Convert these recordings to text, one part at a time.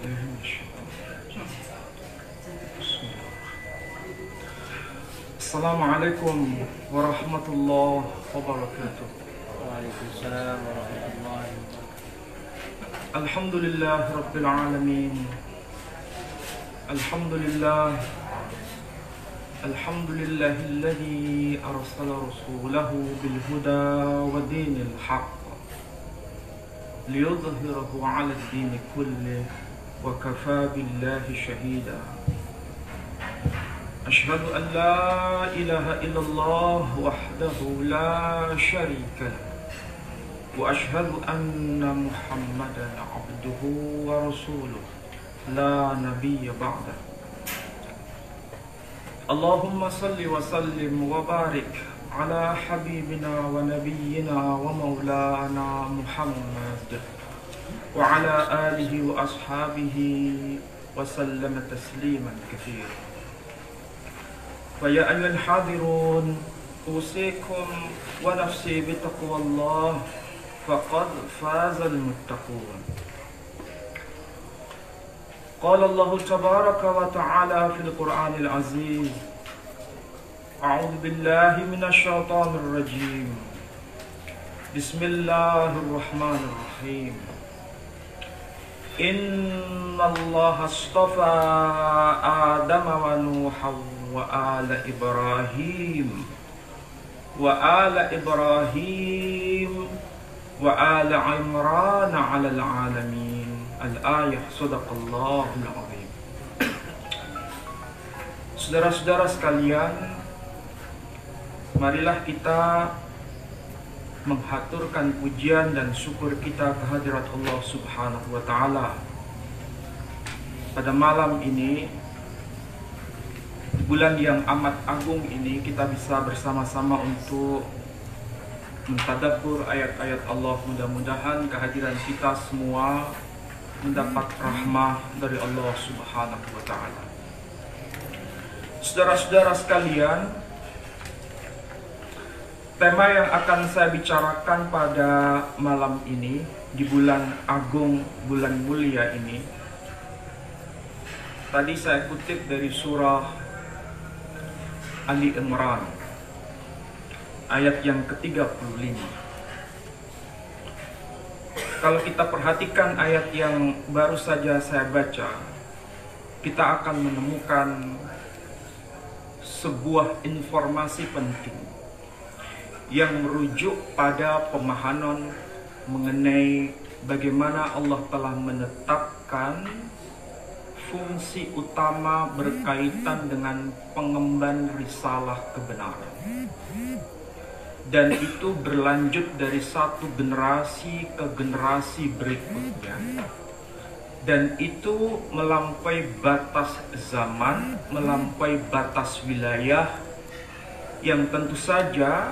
بالله من الشيطان الرجيم. بسم الله. السلام عليكم ورحمة الله وبركاته. وعليكم السلام ورحمة الله وبركاته. الحمد لله رب العالمين. الحمد لله الذي أرسل رسوله بالهدى ودين الحق ليظهره على الدين كله وكفى بالله شهيدا. أشهد أن لا إله إلا الله وحده لا شريك له وأشهد أن محمدا عبده ورسوله لا نبي بعده. اللهم صل وسلم وبارك على حبيبنا ونبينا ومولانا محمد وعلى آله وأصحابه وسلم تسليما كثيرا. فيا أيها الحاضرون أوصيكم ونفسي بتقوى الله فقد فاز المتقون. قال الله تبارك وتعالى في القرآن العزيز: أعوذ بالله من الشيطان الرجيم. بسم الله الرحمن الرحيم. إن الله اصطفى آدم ونوحا وآل إبراهيم وآل عمران على العالمين. Al-ayah. Sadaqallahul azim. Saudara-saudara sekalian, marilah kita menghaturkan pujian dan syukur kita kehadirat Allah Subhanahu wa Ta'ala. Pada malam ini, bulan yang amat agung ini, kita bisa bersama-sama untuk mentadabbur ayat-ayat Allah. Mudah-mudahan kehadiran kita semua mendapat rahmah dari Allah Subhanahu wa Ta'ala. Saudara-saudara sekalian, tema yang akan saya bicarakan pada malam ini, di bulan agung, bulan mulia ini, tadi saya kutip dari surah Ali Imran ayat yang ke-35. Kalau kita perhatikan ayat yang baru saja saya baca, kita akan menemukan sebuah informasi penting yang merujuk pada pemahaman mengenai bagaimana Allah telah menetapkan fungsi utama berkaitan dengan pengemban risalah kebenaran. Dan itu berlanjut dari satu generasi ke generasi berikutnya. Dan itu melampaui batas zaman, melampaui batas wilayah, yang tentu saja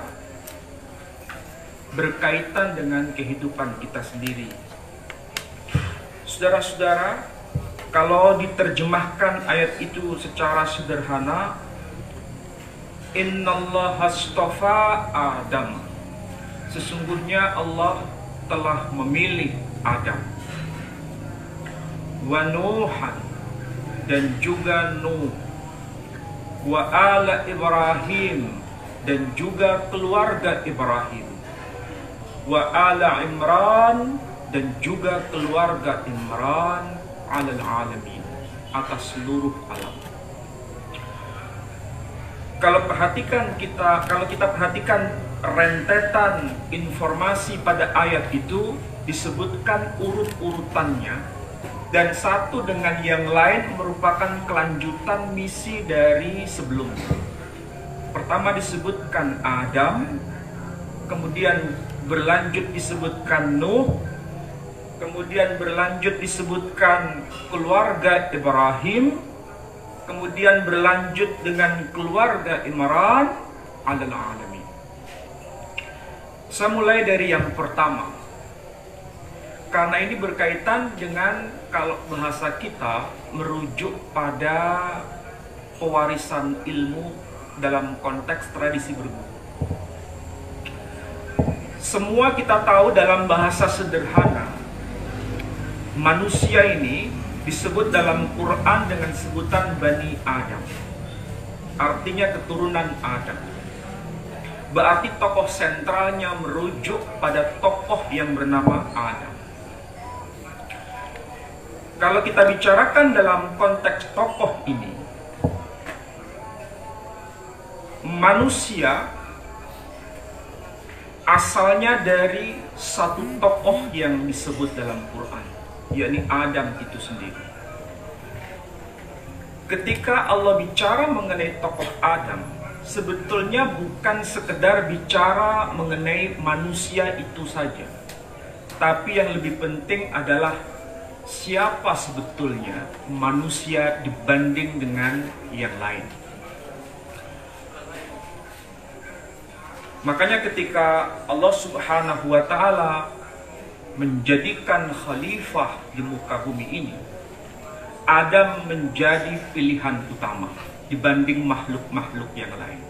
berkaitan dengan kehidupan kita sendiri. Saudara-saudara, kalau diterjemahkan ayat itu secara sederhana, Innallaha astafa Adam. Sesungguhnya Allah telah memilih Adam. Wa Nuhan, dan juga Nuh. Wa ala Ibrahim, dan juga keluarga Ibrahim. Wa ala Imran, dan juga keluarga Imran, alal alamin, atas seluruh alam. Kalau kita perhatikan rentetan informasi pada ayat itu, disebutkan urut-urutannya, dan satu dengan yang lain merupakan kelanjutan misi dari sebelumnya. Pertama disebutkan Adam, kemudian berlanjut disebutkan Nuh, kemudian berlanjut disebutkan keluarga Ibrahim, kemudian berlanjut dengan keluarga Imran alal alamin. Saya mulai dari yang pertama, karena ini berkaitan dengan, kalau bahasa kita, merujuk pada pewarisan ilmu dalam konteks tradisi berbudi. Semua kita tahu dalam bahasa sederhana, manusia ini disebut dalam Quran dengan sebutan Bani Adam, artinya keturunan Adam. Berarti tokoh sentralnya merujuk pada tokoh yang bernama Adam. Kalau kita bicarakan dalam konteks tokoh ini, manusia asalnya dari satu tokoh yang disebut dalam Quran, yakni Adam itu sendiri. Ketika Allah bicara mengenai tokoh Adam, sebetulnya bukan sekedar bicara mengenai manusia itu saja, tapi yang lebih penting adalah siapa sebetulnya manusia dibanding dengan yang lain. Makanya ketika Allah Subhanahu wa Ta'ala menjadikan khalifah di muka bumi ini, Adam menjadi pilihan utama dibanding makhluk-makhluk yang lain.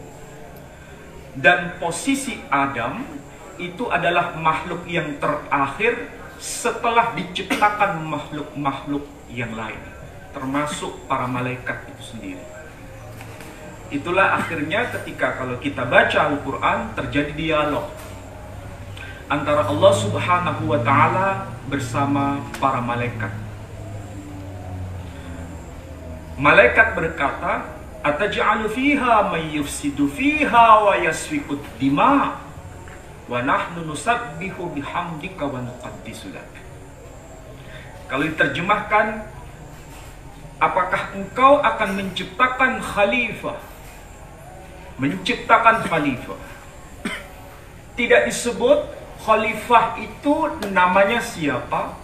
Dan posisi Adam itu adalah makhluk yang terakhir setelah diciptakan makhluk-makhluk yang lain, termasuk para malaikat itu sendiri. Itulah akhirnya ketika kalau kita baca Al-Quran terjadi dialog antara Allah Subhanahu wa Ta'ala bersama para malaikat. Malaikat berkata, "Ataj'alu fiha may yufsidu fiha wa yasfiku dima wa nahnu nusabbihu bihamdika wa nuqaddisu lak." Kalau diterjemahkan, apakah engkau akan menciptakan khalifah? Menciptakan khalifah. Tidak disebut khalifah itu namanya siapa.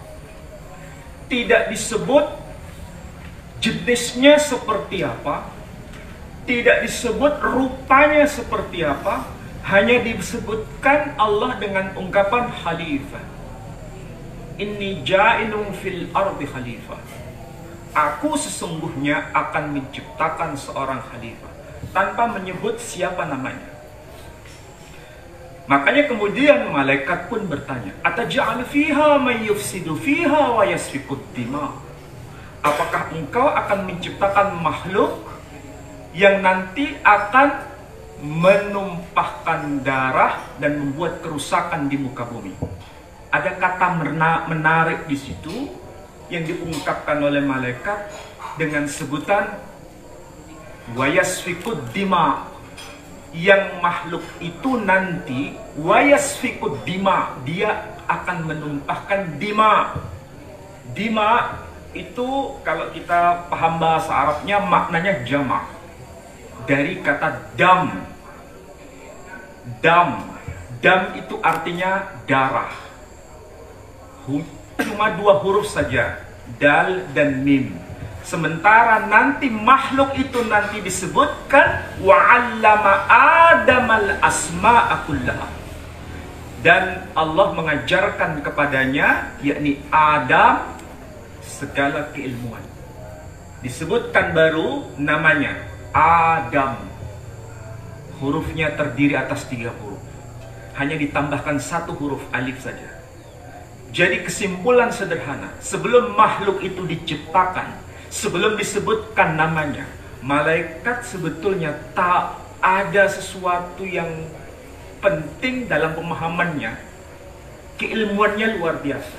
Tidak disebut jenisnya seperti apa. Tidak disebut rupanya seperti apa. Hanya disebutkan Allah dengan ungkapan khalifah. Inni ja'ilun fil ardi khalifah. Aku sesungguhnya akan menciptakan seorang khalifah, tanpa menyebut siapa namanya. Makanya kemudian malaikat pun bertanya, "Ataj'al fiha may yufsidu fiha wa yasfiku dima?" Apakah engkau akan menciptakan makhluk yang nanti akan menumpahkan darah dan membuat kerusakan di muka bumi? Ada kata menarik di situ yang diungkapkan oleh malaikat dengan sebutan wayasfikud dima, yang makhluk itu nanti wayasfikud dima, dia akan menumpahkan dima. Dima itu kalau kita paham bahasa Arabnya maknanya jamak dari kata dam. Dam itu artinya darah. Cuma dua huruf saja, dal dan mim. Sementara nanti makhluk itu nanti disebutkan wa'allama Adamal asma'a kullaha. Dan Allah mengajarkan kepadanya, yakni Adam, segala keilmuan. Disebutkan baru namanya Adam. Hurufnya terdiri atas 3 huruf. Hanya ditambahkan 1 huruf alif saja. Jadi kesimpulan sederhana, sebelum makhluk itu diciptakan, sebelum disebutkan namanya, malaikat sebetulnya tak ada sesuatu yang penting dalam pemahamannya. Keilmuannya luar biasa.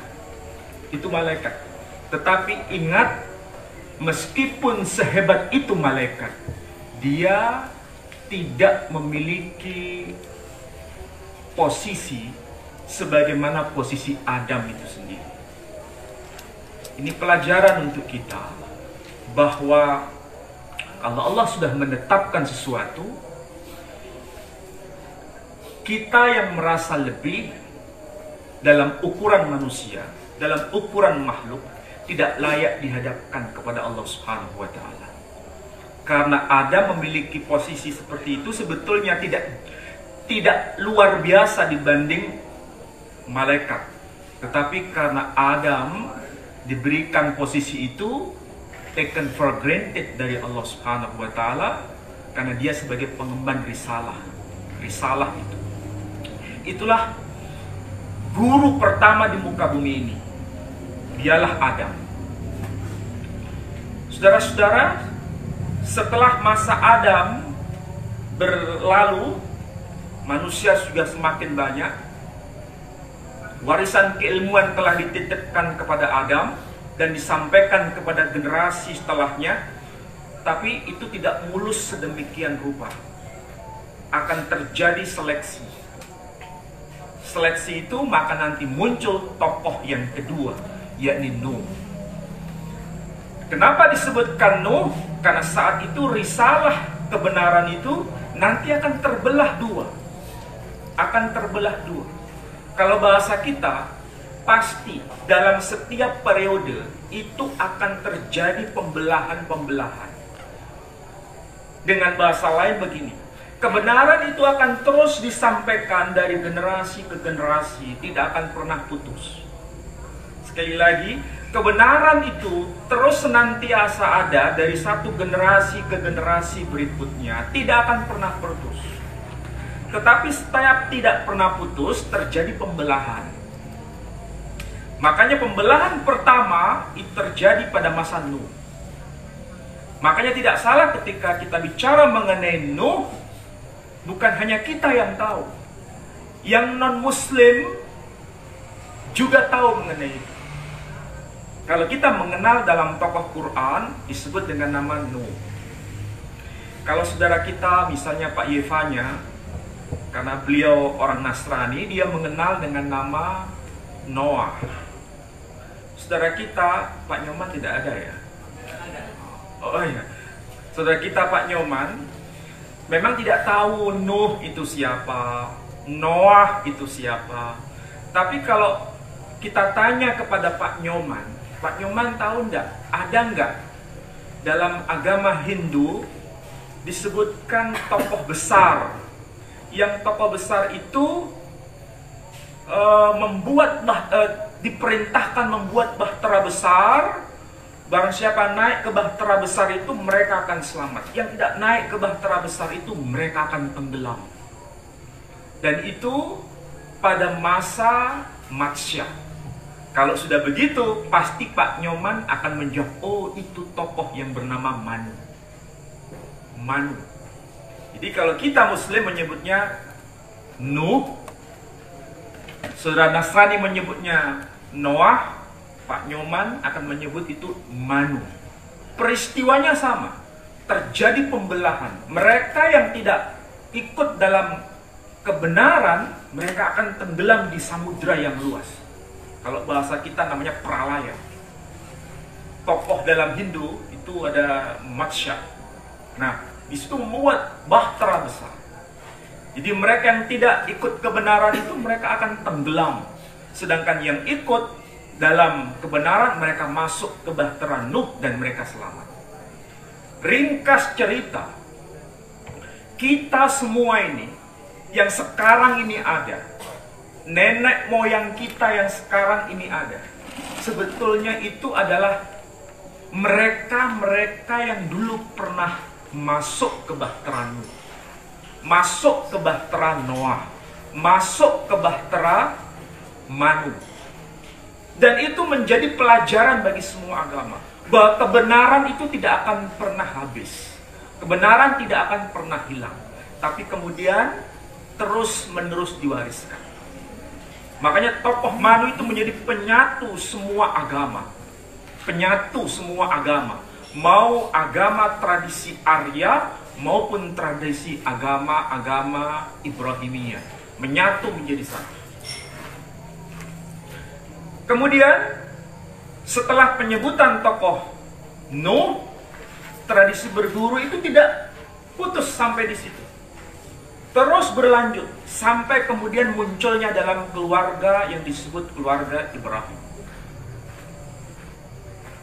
Itu malaikat. Tetapi ingat, meskipun sehebat itu malaikat, dia tidak memiliki posisi sebagaimana posisi Adam itu sendiri. Ini pelajaran untuk kita, bahwa kalau Allah sudah menetapkan sesuatu, kita yang merasa lebih dalam ukuran manusia, dalam ukuran makhluk, tidak layak dihadapkan kepada Allah Subhanahu wa Ta'ala. Karena Adam memiliki posisi seperti itu sebetulnya tidak luar biasa dibanding malaikat. Tetapi karena Adam diberikan posisi itu, taken for granted dari Allah Subhanahu wa Ta'ala, karena dia sebagai pengemban risalah itu. Itulah guru pertama di muka bumi ini, dialah Adam. Saudara-saudara, setelah masa Adam berlalu, manusia sudah semakin banyak. Warisan keilmuan telah dititipkan kepada Adam dan disampaikan kepada generasi setelahnya. Tapi itu tidak mulus sedemikian rupa. Akan terjadi seleksi. Seleksi itu maka nanti muncul tokoh yang kedua, yakni Nuh. Kenapa disebutkan Nuh? Karena saat itu risalah kebenaran itu nanti akan terbelah dua. Akan terbelah dua. Kalau bahasa kita, pasti dalam setiap periode itu akan terjadi pembelahan-pembelahan. Dengan bahasa lain begini, kebenaran itu akan terus disampaikan dari generasi ke generasi, tidak akan pernah putus. Sekali lagi, kebenaran itu terus senantiasa ada dari satu generasi ke generasi berikutnya, tidak akan pernah putus. Tetapi setiap tidak pernah putus, terjadi pembelahan. Makanya pembelahan pertama itu terjadi pada masa Nuh. Makanya tidak salah ketika kita bicara mengenai Nuh, bukan hanya kita yang tahu. Yang non-muslim juga tahu mengenai itu. Kalau kita mengenal dalam tokoh Quran, disebut dengan nama Nuh. Kalau saudara kita, misalnya Pak Yevanya, karena beliau orang Nasrani, dia mengenal dengan nama Noah. Saudara kita, Pak Nyoman tidak ada ya? Oh iya, saudara kita Pak Nyoman memang tidak tahu Nuh itu siapa, Noah itu siapa. Tapi kalau kita tanya kepada Pak Nyoman tahu enggak, ada enggak dalam agama Hindu disebutkan tokoh besar, yang tokoh besar itu diperintahkan membuat bahtera besar. Barang siapa naik ke bahtera besar itu, mereka akan selamat. Yang tidak naik ke bahtera besar itu, mereka akan tenggelam. Dan itu pada masa Matsya. Kalau sudah begitu, pasti Pak Nyoman akan menjawab, oh itu tokoh yang bernama Manu. Manu. Jadi kalau kita Muslim menyebutnya Nuh, saudara Nasrani menyebutnya Noah, Pak Nyoman akan menyebut itu Manu. Peristiwanya sama, terjadi pembelahan. Mereka yang tidak ikut dalam kebenaran, mereka akan tenggelam di samudra yang luas. Kalau bahasa kita namanya pralaya. Tokoh dalam Hindu itu ada Matsya. Nah, di situ membuat bahtera besar. Jadi mereka yang tidak ikut kebenaran itu, mereka akan tenggelam. Sedangkan yang ikut dalam kebenaran, mereka masuk ke bahtera Nuh dan mereka selamat. Ringkas cerita, kita semua ini yang sekarang ini ada, nenek moyang kita yang sekarang ini ada, sebetulnya itu adalah mereka-mereka yang dulu pernah masuk ke bahtera Nuh, masuk ke bahtera Noah, masuk ke bahtera Manu. Dan itu menjadi pelajaran bagi semua agama, bahwa kebenaran itu tidak akan pernah habis, kebenaran tidak akan pernah hilang, tapi kemudian terus-menerus diwariskan. Makanya tokoh Manu itu menjadi penyatu semua agama, penyatu semua agama, mau agama tradisi Arya maupun tradisi agama-agama Ibrahimiyah, menyatu menjadi satu. Kemudian setelah penyebutan tokoh Nuh, tradisi berguru itu tidak putus sampai di situ. Terus berlanjut sampai kemudian munculnya dalam keluarga yang disebut keluarga Ibrahim.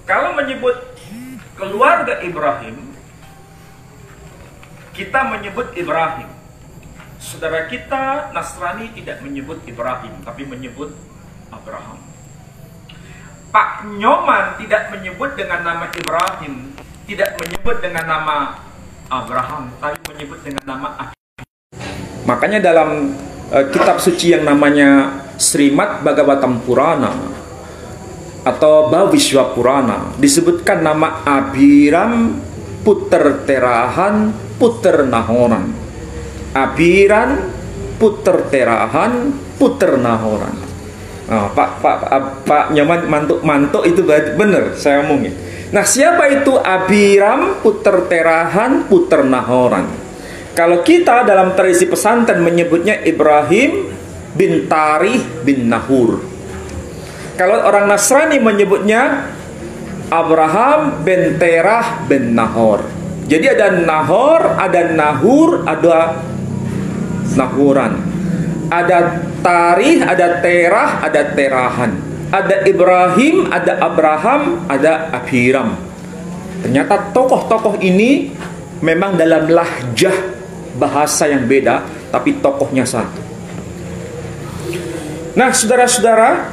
Kalau menyebut keluarga Ibrahim, kita menyebut Ibrahim. Saudara kita Nasrani tidak menyebut Ibrahim, tapi menyebut Abraham. Pak Nyoman tidak menyebut dengan nama Ibrahim, tidak menyebut dengan nama Abraham, tapi menyebut dengan nama Abi. Makanya dalam kitab suci yang namanya Srimad Bhagavatam Purana, atau Bhaviswa Purana disebutkan nama Abhiram Puter Terahan Puter Nahoran. Abhiran Puter Terahan Puter Nahoran. Nah, Pak Nyoman mantuk itu benar saya omongin. Nah, siapa itu Abhiram Puter Terahan Puter Nahoran? Kalau kita dalam tradisi pesantren menyebutnya Ibrahim bin Tarih bin Nahur. Kalau orang Nasrani menyebutnya Abraham bin Terah bin Nahor. Jadi ada Nahor, ada Nahur, ada Nahuran. Ada Tarih, ada Terah, ada Terahan. Ada Ibrahim, ada Abraham, ada Abhiram. Ternyata tokoh-tokoh ini memang dalam lahjah bahasa yang beda, tapi tokohnya satu. Nah, saudara-saudara,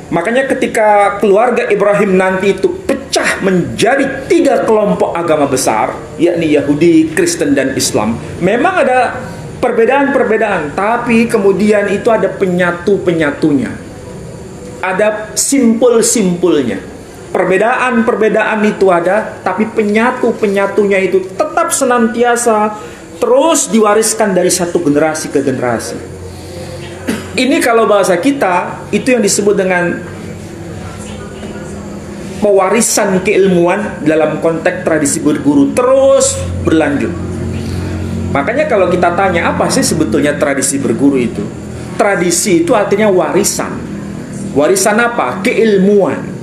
makanya ketika keluarga Ibrahim nanti itu pecah menjadi 3 kelompok agama besar, yakni Yahudi, Kristen, dan Islam, memang ada perbedaan-perbedaan, tapi kemudian itu ada penyatu-penyatunya, ada simpul-simpulnya. Perbedaan-perbedaan itu ada, tapi penyatu-penyatunya itu tetap senantiasa terus diwariskan dari satu generasi ke generasi. Ini kalau bahasa kita itu yang disebut dengan pewarisan keilmuan dalam konteks tradisi berguru terus berlanjut. Makanya kalau kita tanya apa sih sebetulnya tradisi berguru itu? Tradisi itu artinya warisan. Warisan apa? Keilmuan.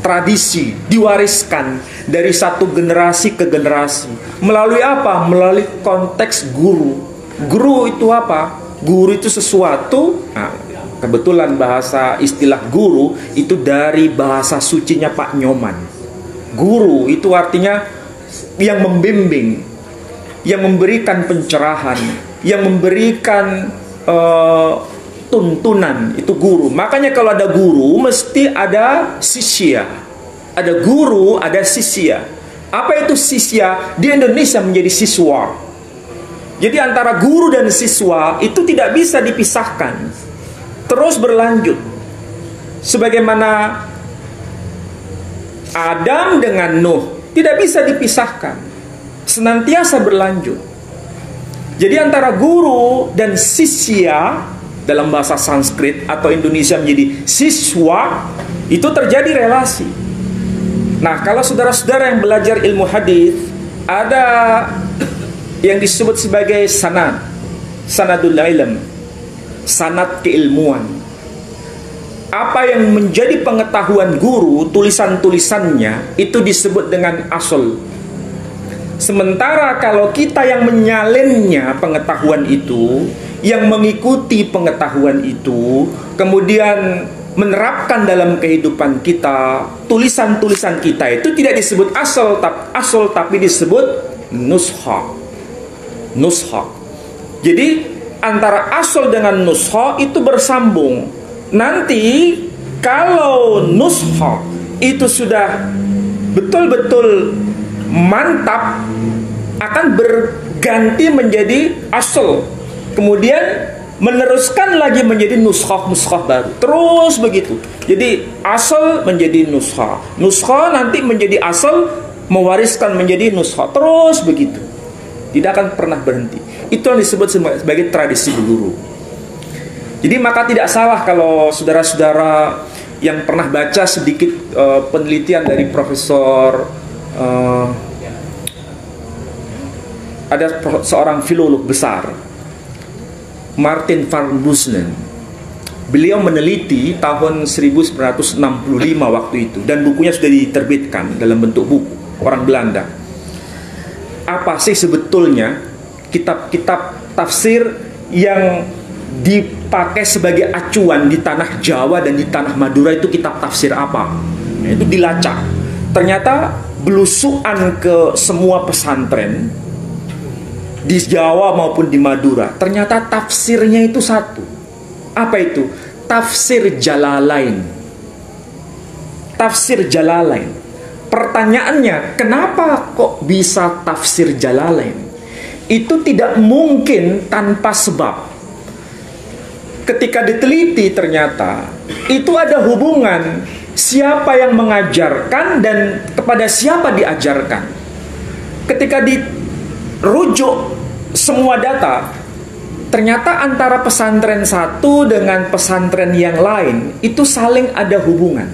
Tradisi diwariskan dari satu generasi ke generasi. Melalui apa? Melalui konteks guru. Guru itu apa? Guru itu sesuatu, nah, kebetulan bahasa istilah guru itu dari bahasa sucinya Pak Nyoman. Guru itu artinya yang membimbing, yang memberikan pencerahan, yang memberikan tuntunan, itu guru. Makanya kalau ada guru mesti ada sisya. Ada guru, ada sisya. Apa itu sisya? Di Indonesia menjadi siswa. Jadi antara guru dan siswa itu tidak bisa dipisahkan, terus berlanjut. Sebagaimana Adam dengan Nuh tidak bisa dipisahkan, senantiasa berlanjut. Jadi antara guru dan sisya dalam bahasa Sanskrit atau Indonesia menjadi siswa, itu terjadi relasi. Nah, kalau saudara-saudara yang belajar ilmu hadis, ada yang disebut sebagai sanadul ilm, sanad keilmuan. Apa yang menjadi pengetahuan guru, tulisan-tulisannya itu disebut dengan asal. Sementara kalau kita yang menyalinnya pengetahuan itu, yang mengikuti pengetahuan itu, kemudian menerapkan dalam kehidupan kita, tulisan-tulisan kita itu tidak disebut asal tapi disebut nushah. Nushah. Jadi antara asal dengan nushah itu bersambung. Nanti kalau nushah itu sudah betul-betul mantap, akan berganti menjadi asal. Kemudian meneruskan lagi menjadi nushah baru. Terus begitu. Jadi asal menjadi nushah. Nushah nanti menjadi asal, mewariskan menjadi nushah. Terus begitu. Tidak akan pernah berhenti. Itu yang disebut sebagai tradisi berguru. Jadi maka tidak salah kalau saudara-saudara yang pernah baca sedikit penelitian dari Profesor ada seorang filolog besar, Martin van Busselen. Beliau meneliti tahun 1965 waktu itu, dan bukunya sudah diterbitkan dalam bentuk buku, orang Belanda. Apa sih sebetulnya kitab-kitab tafsir yang dipakai sebagai acuan di tanah Jawa dan di tanah Madura, itu kitab tafsir apa? Nah, itu dilacak. Ternyata belusuan ke semua pesantren di Jawa maupun di Madura, ternyata tafsirnya itu satu. Apa itu? Tafsir Jalalain. Tafsir Jalalain. Pertanyaannya, kenapa kok bisa tafsir Jalalain? Itu tidak mungkin tanpa sebab. Ketika diteliti ternyata itu ada hubungan siapa yang mengajarkan dan kepada siapa diajarkan. Ketika dirujuk semua data, ternyata antara pesantren satu dengan pesantren yang lain itu saling ada hubungan,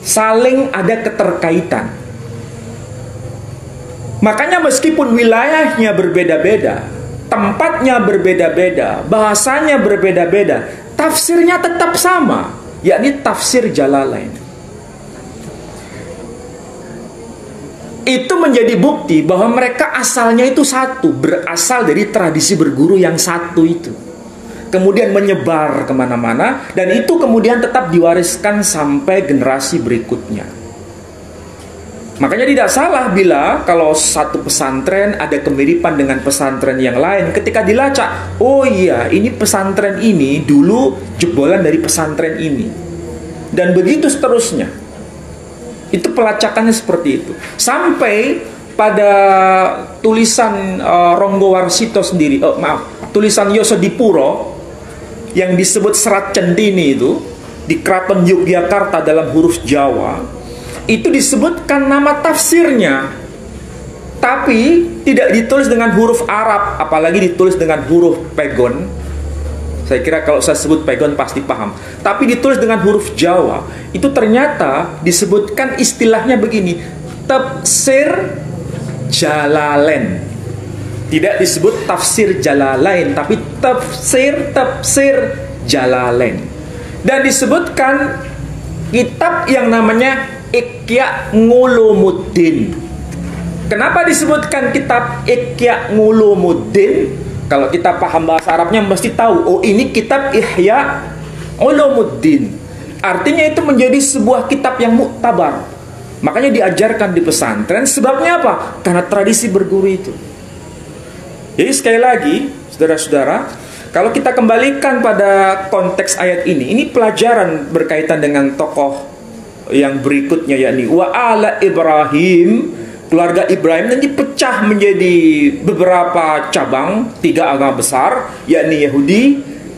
saling ada keterkaitan. Makanya meskipun wilayahnya berbeda-beda, tempatnya berbeda-beda, bahasanya berbeda-beda, tafsirnya tetap sama, yakni tafsir Jalalain. Itu menjadi bukti bahwa mereka asalnya itu satu, berasal dari tradisi berguru yang satu itu. Kemudian menyebar kemana-mana, dan itu kemudian tetap diwariskan sampai generasi berikutnya. Makanya tidak salah bila kalau satu pesantren ada kemiripan dengan pesantren yang lain. Ketika dilacak, oh iya, ini pesantren ini dulu jebolan dari pesantren ini, dan begitu seterusnya. Itu pelacakannya seperti itu. Sampai pada tulisan Ronggo Warsito sendiri, tulisan Yosodipuro yang disebut Serat Centini itu di Kraton Yogyakarta dalam huruf Jawa, itu disebutkan nama tafsirnya, tapi tidak ditulis dengan huruf Arab, apalagi ditulis dengan huruf pegon. Saya kira kalau saya sebut pegon pasti paham. Tapi ditulis dengan huruf Jawa, itu ternyata disebutkan istilahnya begini, tafsir Jalalain. Tidak disebut tafsir Jalalain, tapi tafsir Jalalain. Dan disebutkan kitab yang namanya Ihya Ulumuddin. Kenapa disebutkan kitab Ihya Ulumuddin? Kalau kita paham bahasa Arabnya mesti tahu, oh ini kitab Ihya Ulumuddin. Artinya itu menjadi sebuah kitab yang muktabar. Makanya diajarkan di pesantren. Sebabnya apa? Karena tradisi berguru itu. Jadi sekali lagi, saudara-saudara, kalau kita kembalikan pada konteks ayat ini pelajaran berkaitan dengan tokoh yang berikutnya, yakni wa ala Ibrahim, keluarga Ibrahim nanti pecah menjadi beberapa cabang, 3 agama besar, yakni Yahudi,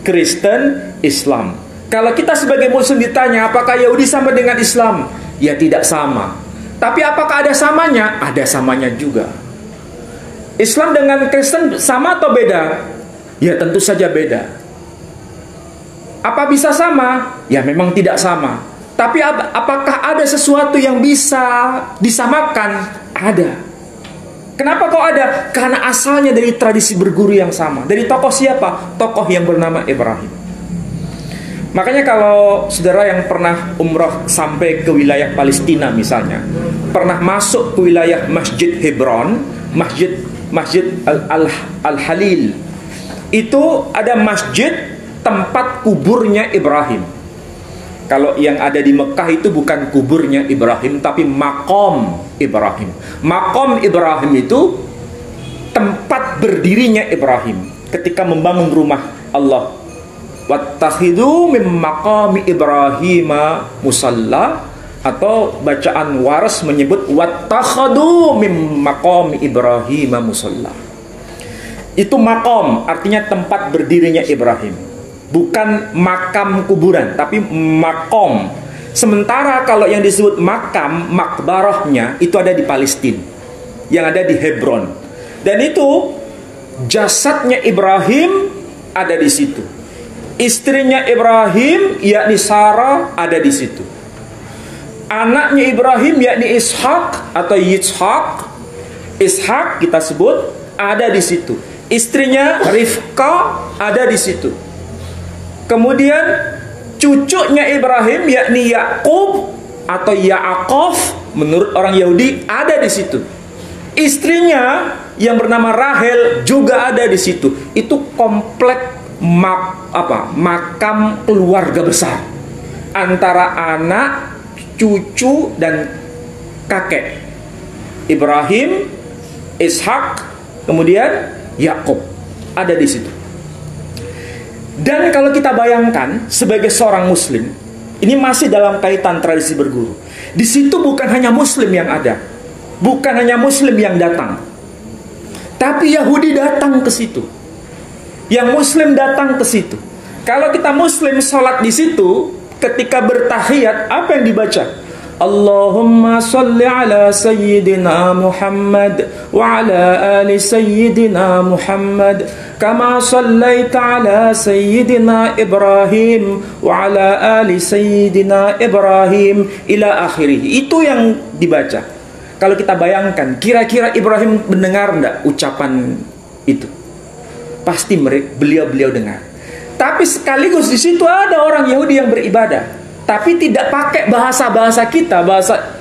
Kristen, Islam. Kalau kita sebagai Muslim ditanya apakah Yahudi sama dengan Islam, ya tidak sama. Tapi apakah ada samanya? Ada samanya juga. Islam dengan Kristen sama atau beda? Ya tentu saja beda. Apa bisa sama? Ya memang tidak sama. Tapi apakah ada sesuatu yang bisa disamakan? Ada. Kenapa kok ada? Karena asalnya dari tradisi berguru yang sama. Dari tokoh siapa? Tokoh yang bernama Ibrahim. Makanya kalau saudara yang pernah umrah sampai ke wilayah Palestina misalnya, pernah masuk ke wilayah Masjid Hebron, Masjid Al-Halil, itu ada masjid tempat kuburnya Ibrahim. Kalau yang ada di Mekah itu bukan kuburnya Ibrahim, tapi makom Ibrahim. Makom Ibrahim itu tempat berdirinya Ibrahim ketika membangun rumah Allah. Wattakhidhu mim maqami Ibrahim musalla, atau bacaan Waras menyebut wattakhadhu mim maqami Ibrahim musalla. Itu makom, artinya tempat berdirinya Ibrahim. Bukan makam kuburan, tapi makom. Sementara kalau yang disebut makam, makbarahnya itu ada di Palestina, yang ada di Hebron. Dan itu jasadnya Ibrahim ada di situ. Istrinya Ibrahim yakni Sarah ada di situ. Anaknya Ibrahim yakni Ishak atau Ishak kita sebut ada di situ. Istrinya Rifka ada di situ. Kemudian cucunya Ibrahim yakni Yakub atau Yaakov menurut orang Yahudi ada di situ. Istrinya yang bernama Rahel juga ada di situ. Itu komplek makam keluarga besar antara anak, cucu dan kakek. Ibrahim, Ishak, kemudian Yakub ada di situ. Dan kalau kita bayangkan sebagai seorang Muslim, ini masih dalam kaitan tradisi berguru. Di situ bukan hanya Muslim yang ada, bukan hanya Muslim yang datang, tapi Yahudi datang ke situ, yang Muslim datang ke situ. Kalau kita Muslim sholat di situ, ketika bertahiyat apa yang dibaca? Allahumma salli ala sayyidina Muhammad wa ala ali sayyidina Muhammad kama sallaita ala sayyidina Ibrahim wa ala ali sayyidina Ibrahim ila akhirih. Itu yang dibaca. Kalau kita bayangkan, kira-kira Ibrahim mendengar enggak ucapan itu? Pasti beliau dengar. Tapi sekaligus di situ ada orang Yahudi yang beribadah, tapi tidak pakai bahasa kita,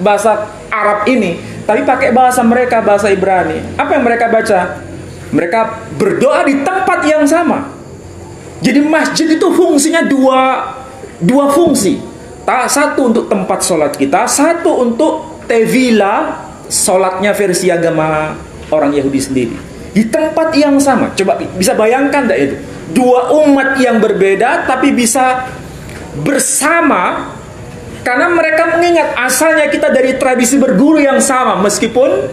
bahasa Arab ini, tapi pakai bahasa mereka, bahasa Ibrani. Apa yang mereka baca? Mereka berdoa di tempat yang sama. Jadi masjid itu fungsinya dua fungsi. Satu untuk tempat sholat kita, satu untuk tevila, sholatnya versi agama orang Yahudi sendiri. Di tempat yang sama. Coba bisa bayangkan enggak itu? Dua umat yang berbeda tapi bisa bersama, karena mereka mengingat asalnya kita dari tradisi berguru yang sama meskipun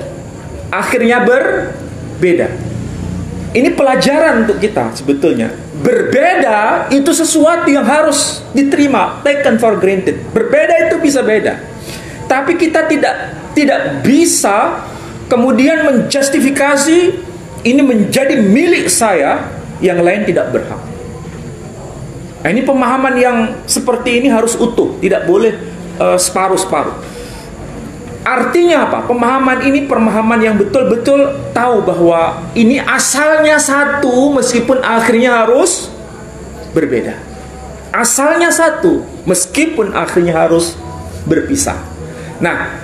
akhirnya berbeda. Ini pelajaran untuk kita sebetulnya. Berbeda itu sesuatu yang harus diterima, taken for granted. Berbeda itu bisa beda, tapi kita tidak bisa kemudian menjustifikasi ini menjadi milik saya, yang lain tidak berhak. Nah, ini pemahaman yang seperti ini harus utuh, tidak boleh separuh-separuh. Artinya apa? Pemahaman ini pemahaman yang betul-betul tahu bahwa ini asalnya satu meskipun akhirnya harus berbeda. Asalnya satu meskipun akhirnya harus berpisah. Nah,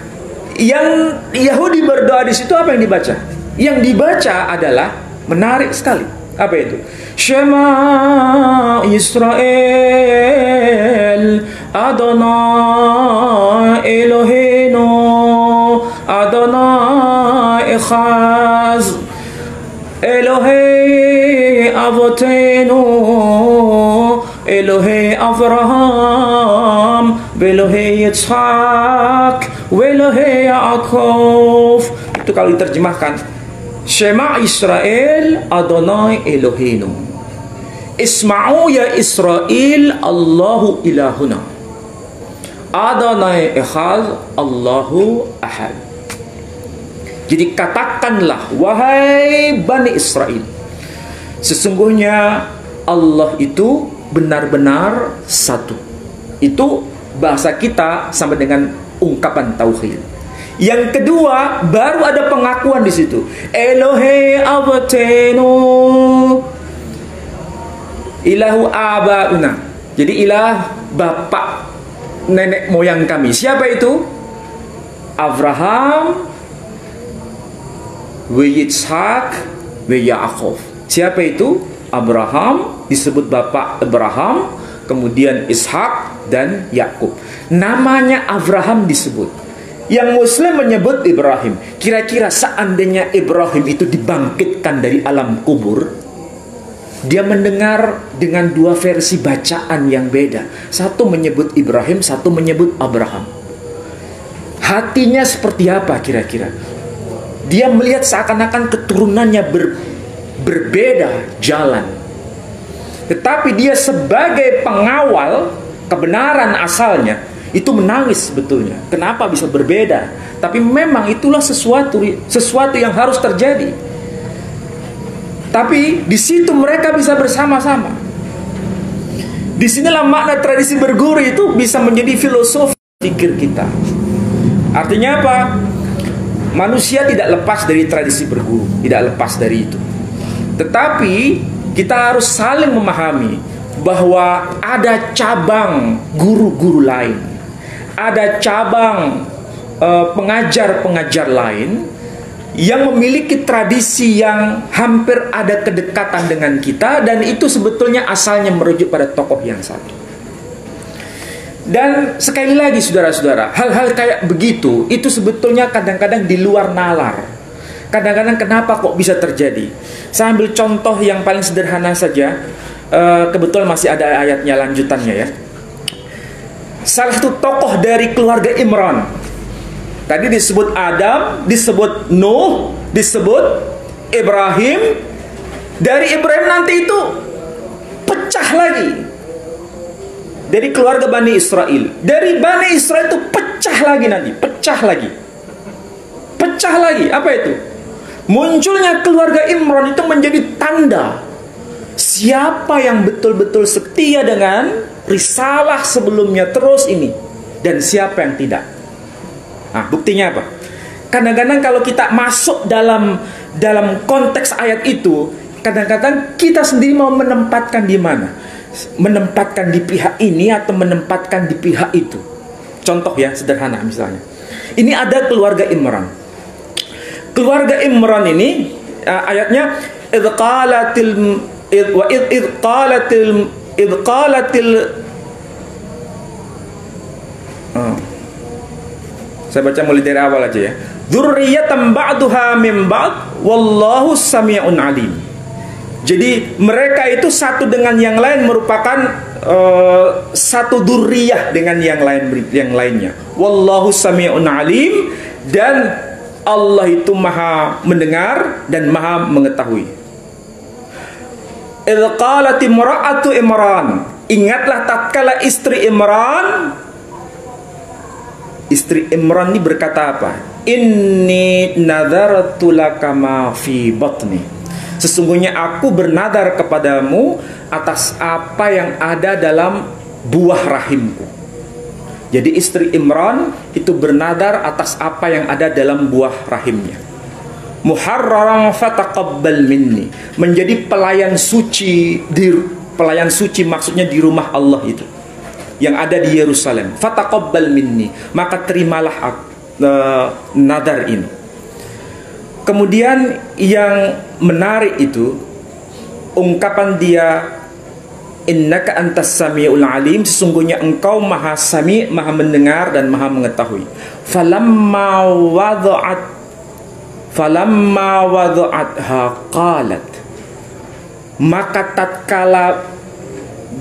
yang Yahudi berdoa di situ apa yang dibaca? Yang dibaca adalah menarik sekali. Apa itu? Shema Israel Adonai Eloheinu Adonai Echad Elohei Avotenu Elohei Avraham Velohei Yitzhak Velohei Yaakov. Itu kalau diterjemahkan, Shema Israel Adonai Eloheinu. Isma'u ya Israel Allahu ilahuna. Adonai Echad Allahu Ahad. Jadi katakanlah, wahai Bani Israel, sesungguhnya Allah itu benar-benar satu. Itu bahasa kita sama dengan ungkapan tauhid. Yang kedua, baru ada pengakuan di situ. Elohei Avotenu Ilahu Abauna. Jadi ilah bapak nenek moyang kami. Siapa itu? Abraham, Yitzhak, Yaakov. Siapa itu? Abraham, disebut bapak Abraham, kemudian Ishak dan Yakub. Namanya Abraham disebut. Yang Muslim menyebut Ibrahim. Kira-kira seandainya Ibrahim itu dibangkitkan dari alam kubur, dia mendengar dengan dua versi bacaan yang beda. Satu menyebut Ibrahim, satu menyebut Abraham. Hatinya seperti apa kira-kira? Dia melihat seakan-akan keturunannya berbeda jalan. Tetapi dia sebagai pengawal kebenaran asalnya, itu menangis sebetulnya. Kenapa bisa berbeda? Tapi memang itulah sesuatu yang harus terjadi. Tapi di situ mereka bisa bersama-sama. Disinilah makna tradisi berguru itu bisa menjadi filosofi pikir kita. Artinya apa? Manusia tidak lepas dari tradisi berguru, tidak lepas dari itu. Tetapi kita harus saling memahami bahwa ada cabang guru-guru lain, ada cabang pengajar-pengajar lain yang memiliki tradisi yang hampir ada kedekatan dengan kita, dan itu sebetulnya asalnya merujuk pada tokoh yang satu. Dan sekali lagi saudara-saudara, hal-hal kayak begitu itu sebetulnya kadang-kadang di luar nalar. Kadang-kadang kenapa kok bisa terjadi? Saya ambil contoh yang paling sederhana saja. Kebetulan masih ada ayatnya lanjutannya ya. Salah satu tokoh dari keluarga Imran, tadi disebut Adam, disebut Nuh, disebut Ibrahim. Dari Ibrahim nanti itu pecah lagi. dari keluarga Bani Israel. Dari Bani Israel itu pecah lagi nanti, pecah lagi. Pecah lagi, apa itu? Munculnya keluarga Imran itu menjadi tanda siapa yang betul-betul setia dengan risalah sebelumnya terus ini, dan siapa yang tidak. Nah, buktinya apa? Kadang-kadang kalau kita masuk dalam konteks ayat itu, kadang-kadang kita sendiri mau menempatkan di mana? Menempatkan di pihak ini atau menempatkan di pihak itu. Contoh ya, sederhana misalnya. Ini ada keluarga Imran. Keluarga Imran ini ayatnya saya baca mulai dari awal aja ya. Dzurriyyatan ba'duha min ba'd wallahu sami'un alim. Jadi mereka itu satu dengan yang lain merupakan satu dzurriyyah dengan yang lainnya. Wallahu sami'un alim, dan Allah itu maha mendengar dan maha mengetahui. Idz qalat imra'atu Imran, ingatlah tatkala istri Imran ini berkata apa? Inni nadartu laka ma fi batni. Sesungguhnya aku bernadar kepadamu atas apa yang ada dalam buah rahimku. Jadi istri Imran itu bernadar atas apa yang ada dalam buah rahimnya. Muharraran fataqabbal minni, menjadi pelayan suci maksudnya di rumah Allah itu yang ada di Yerusalem. Fataqabbal minni, maka terimalah nadar ini. Kemudian yang menarik itu ungkapan dia, innaka antas samiul alim, sesungguhnya engkau maha sami, maha mendengar dan maha mengetahui. Falamma wada'atha qalat, maka tatkala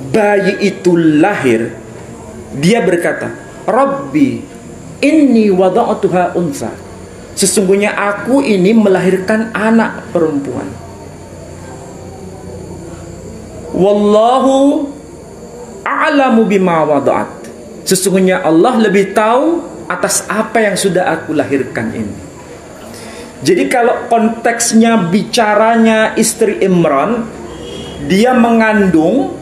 bayi itu lahir, dia berkata, Rabbi inni wada'atuha unsa, sesungguhnya aku ini melahirkan anak perempuan. Wallahu a'lamu bima wada'at, sesungguhnya Allah lebih tahu atas apa yang sudah aku lahirkan ini. Jadi kalau konteksnya bicaranya istri Imran, dia mengandung,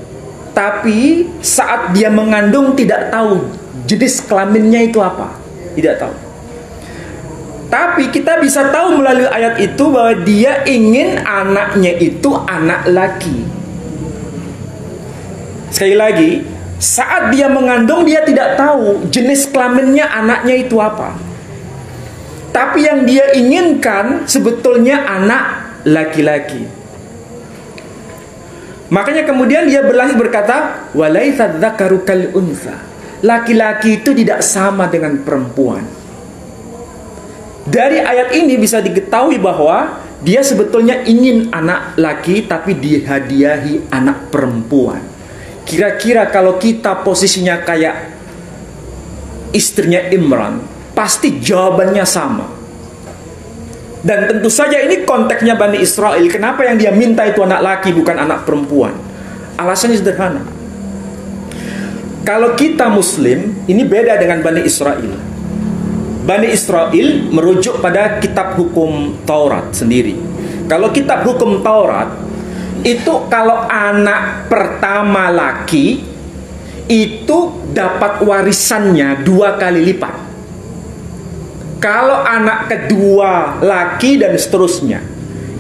tapi saat dia mengandung tidak tahu jenis kelaminnya itu apa, tidak tahu. Tapi kita bisa tahu melalui ayat itu bahwa dia ingin anaknya itu anak laki. Sekali lagi, saat dia mengandung dia tidak tahu jenis kelaminnya anaknya itu apa. Tapi yang dia inginkan sebetulnya anak laki-laki. Makanya kemudian dia berkata, walaitsa dzakaru kal unsa, laki-laki itu tidak sama dengan perempuan. Dari ayat ini bisa diketahui bahwa dia sebetulnya ingin anak laki tapi dihadiahi anak perempuan. Kira-kira kalau kita posisinya kayak istrinya Imran, pasti jawabannya sama. Dan tentu saja ini konteksnya Bani Israel. Kenapa yang dia minta itu anak laki bukan anak perempuan? Alasannya sederhana. Kalau kita Muslim, ini beda dengan Bani Israel. Bani Israel merujuk pada kitab hukum Taurat sendiri. Kalau kitab hukum Taurat, itu kalau anak pertama laki, itu dapat warisannya 2 kali lipat. Kalau anak kedua laki dan seterusnya,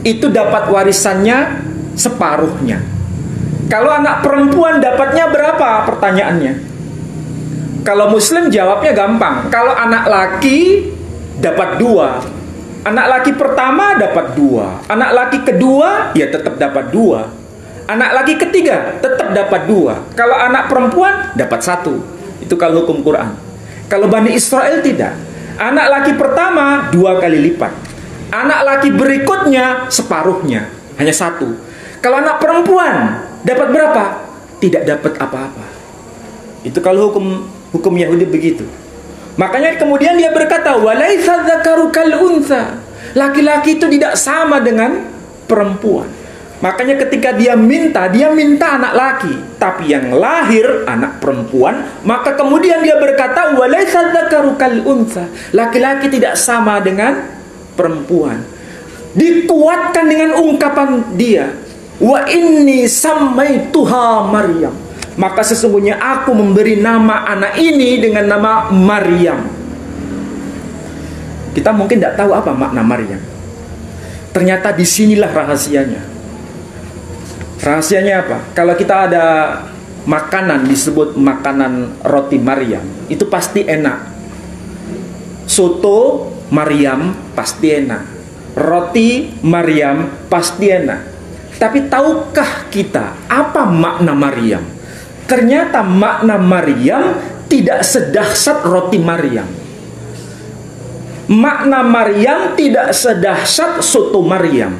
itu dapat warisannya separuhnya. Kalau anak perempuan dapatnya berapa? Pertanyaannya. Kalau Muslim jawabnya gampang. Kalau anak laki dapat 2. Anak laki pertama dapat 2. Anak laki kedua ya tetap dapat 2. Anak laki ketiga tetap dapat 2. Kalau anak perempuan dapat 1. Itu kalau hukum Quran. Kalau Bani Israel tidak. Anak laki pertama 2 kali lipat. Anak laki berikutnya separuhnya, hanya 1. Kalau anak perempuan dapat berapa? Tidak dapat apa-apa. Itu kalau hukum Yahudi begitu. Makanya kemudian dia berkata, walaitsa dzakaru kal unsa, laki-laki itu tidak sama dengan perempuan. Makanya ketika dia minta anak laki, tapi yang lahir anak perempuan, maka kemudian dia berkata, walaysa dzakaru kal untha, laki-laki tidak sama dengan perempuan. Dikuatkan dengan ungkapan dia, wa inni sammaituha Maryam, maka sesungguhnya aku memberi nama anak ini dengan nama Maryam. Kita mungkin tidak tahu apa makna Maryam. Ternyata disinilah rahasianya. Rahasianya apa? Kalau kita ada makanan disebut makanan roti Maryam, itu pasti enak. Soto Maryam pasti enak. Roti Maryam pasti enak. Tapi tahukah kita apa makna Maryam? Ternyata makna Maryam tidak sedahsyat roti Maryam. Makna Maryam tidak sedahsyat soto Maryam.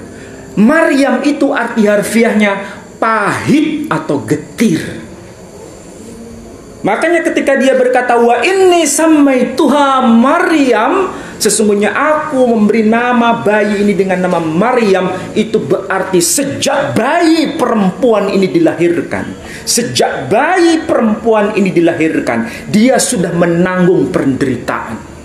Maryam itu arti harfiahnya pahit atau getir. Makanya ketika dia berkata wa inni sammaituha Maryam, sesungguhnya aku memberi nama bayi ini dengan nama Maryam, itu berarti sejak bayi perempuan ini dilahirkan, sejak bayi perempuan ini dilahirkan, dia sudah menanggung penderitaan.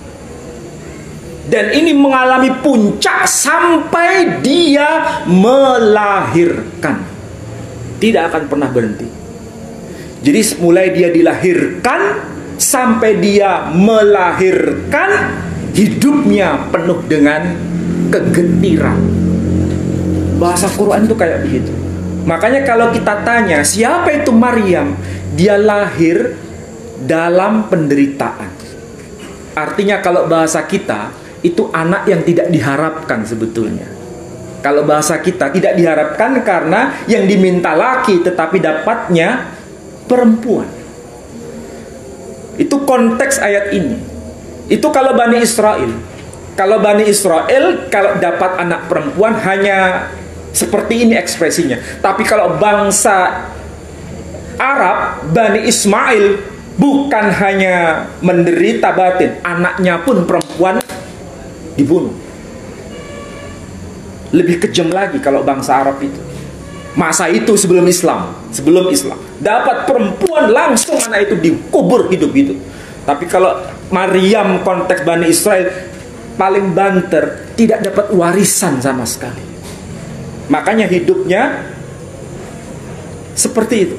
Dan ini mengalami puncak sampai dia melahirkan. Tidak akan pernah berhenti. Jadi mulai dia dilahirkan sampai dia melahirkan, hidupnya penuh dengan kegetiran. Bahasa Quran itu kayak begitu. Makanya kalau kita tanya siapa itu Maryam, dia lahir dalam penderitaan. Artinya kalau bahasa kita, itu anak yang tidak diharapkan sebetulnya. Kalau bahasa kita, tidak diharapkan karena yang diminta laki tetapi dapatnya perempuan. Itu konteks ayat ini. Itu kalau Bani Israel. Kalau Bani Israel kalau dapat anak perempuan hanya seperti ini ekspresinya. Tapi kalau bangsa Arab, Bani Ismail, bukan hanya menderita batin, anaknya pun perempuan dibunuh. Lebih kejam lagi kalau bangsa Arab itu. Masa itu sebelum Islam dapat perempuan langsung anak itu dikubur hidup-hidup. Tapi kalau Maryam konteks Bani Israel paling banter, tidak dapat warisan sama sekali. Makanya hidupnya seperti itu.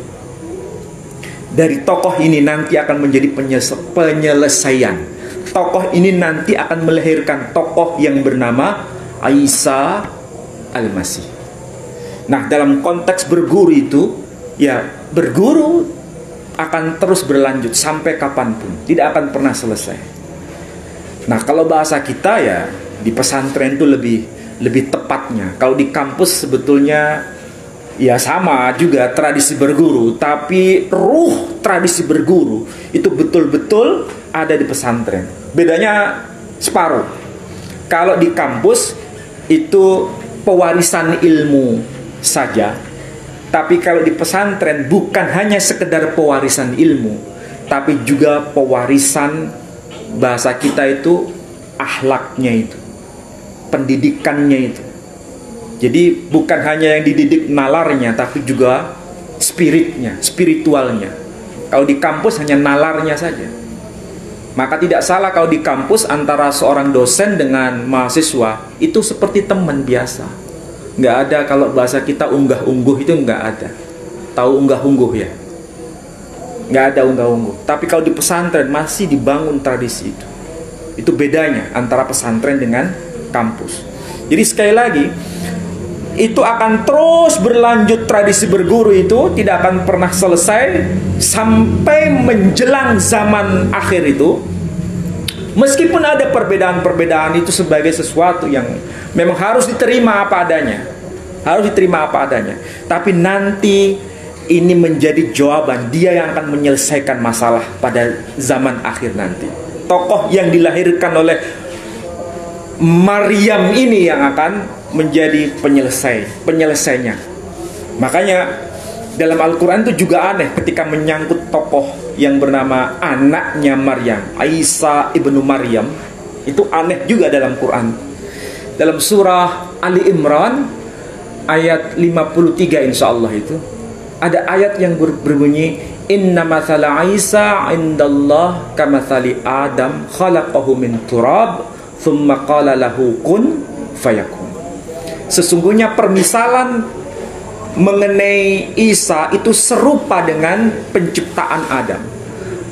Dari tokoh ini nanti akan menjadi penyelesaian. Tokoh ini nanti akan melahirkan tokoh yang bernama Isa Al-Masih. Nah, dalam konteks berguru itu, ya berguru akan terus berlanjut sampai kapanpun, tidak akan pernah selesai. Nah, kalau bahasa kita ya di pesantren itu lebih tepatnya. Kalau di kampus sebetulnya ya sama juga tradisi berguru, tapi ruh tradisi berguru itu betul-betul ada di pesantren. Bedanya separuh. Kalau di kampus itu pewarisan ilmu saja, tapi kalau di pesantren bukan hanya sekedar pewarisan ilmu, tapi juga pewarisan bahasa kita itu akhlaknya itu, pendidikannya itu. Jadi bukan hanya yang dididik nalarnya, tapi juga spiritnya, spiritualnya. Kalau di kampus hanya nalarnya saja. Maka tidak salah kalau di kampus antara seorang dosen dengan mahasiswa itu seperti teman biasa. Nggak ada kalau bahasa kita unggah-ungguh itu nggak ada. Tahu unggah-ungguh ya? Nggak ada unggah-ungguh. Tapi kalau di pesantren masih dibangun tradisi itu. Itu bedanya antara pesantren dengan kampus. Jadi sekali lagi, itu akan terus berlanjut, tradisi berguru itu tidak akan pernah selesai sampai menjelang zaman akhir itu. Meskipun ada perbedaan-perbedaan itu sebagai sesuatu yang memang harus diterima apa adanya, harus diterima apa adanya. Tapi nanti ini menjadi jawaban, dia yang akan menyelesaikan masalah pada zaman akhir nanti. Tokoh yang dilahirkan oleh Maryam ini yang akan menjadi penyelesainya. Makanya dalam Al-Quran itu juga aneh ketika menyangkut tokoh yang bernama anaknya Maryam, Isa ibnu Maryam. Itu aneh juga dalam Quran. Dalam surah Ali Imran ayat 53 insya Allah itu ada ayat yang berbunyi inna mathala Isa indallah kamathali Adam khalaqahu min turab thumma qala lahu kun fayakun. Sesungguhnya permisalan mengenai Isa itu serupa dengan penciptaan Adam.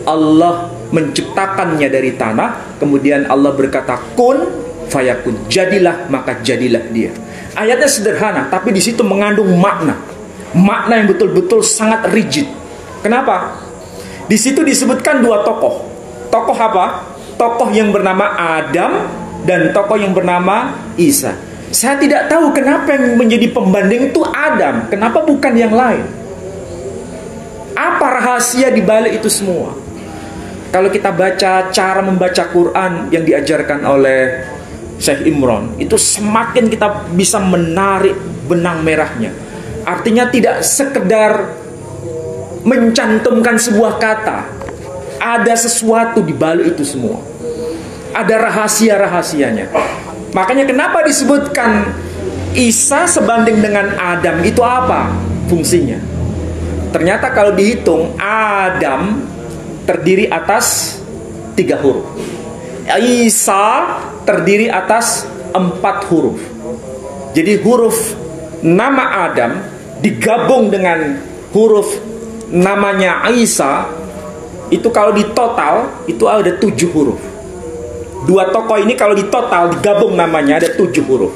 Allah menciptakannya dari tanah, kemudian Allah berkata kun fayakun, jadilah, maka jadilah dia. Ayatnya sederhana, tapi di situ mengandung makna yang betul-betul sangat rigid. Kenapa? Di situ disebutkan dua tokoh. Tokoh apa? Tokoh yang bernama Adam dan tokoh yang bernama Isa. Saya tidak tahu kenapa yang menjadi pembanding itu Adam, kenapa bukan yang lain? Apa rahasia di balik itu semua? Kalau kita baca cara membaca Quran yang diajarkan oleh Syekh Imran, itu semakin kita bisa menarik benang merahnya. Artinya tidak sekedar mencantumkan sebuah kata, ada sesuatu di balik itu semua. Ada rahasia-rahasianya. Makanya kenapa disebutkan Isa sebanding dengan Adam, itu apa fungsinya? Ternyata kalau dihitung, Adam terdiri atas 3 huruf, Isa terdiri atas 4 huruf. Jadi huruf nama Adam digabung dengan huruf namanya Isa, itu kalau di total itu ada 7 huruf. Dua tokoh ini kalau di total digabung namanya ada 7 huruf.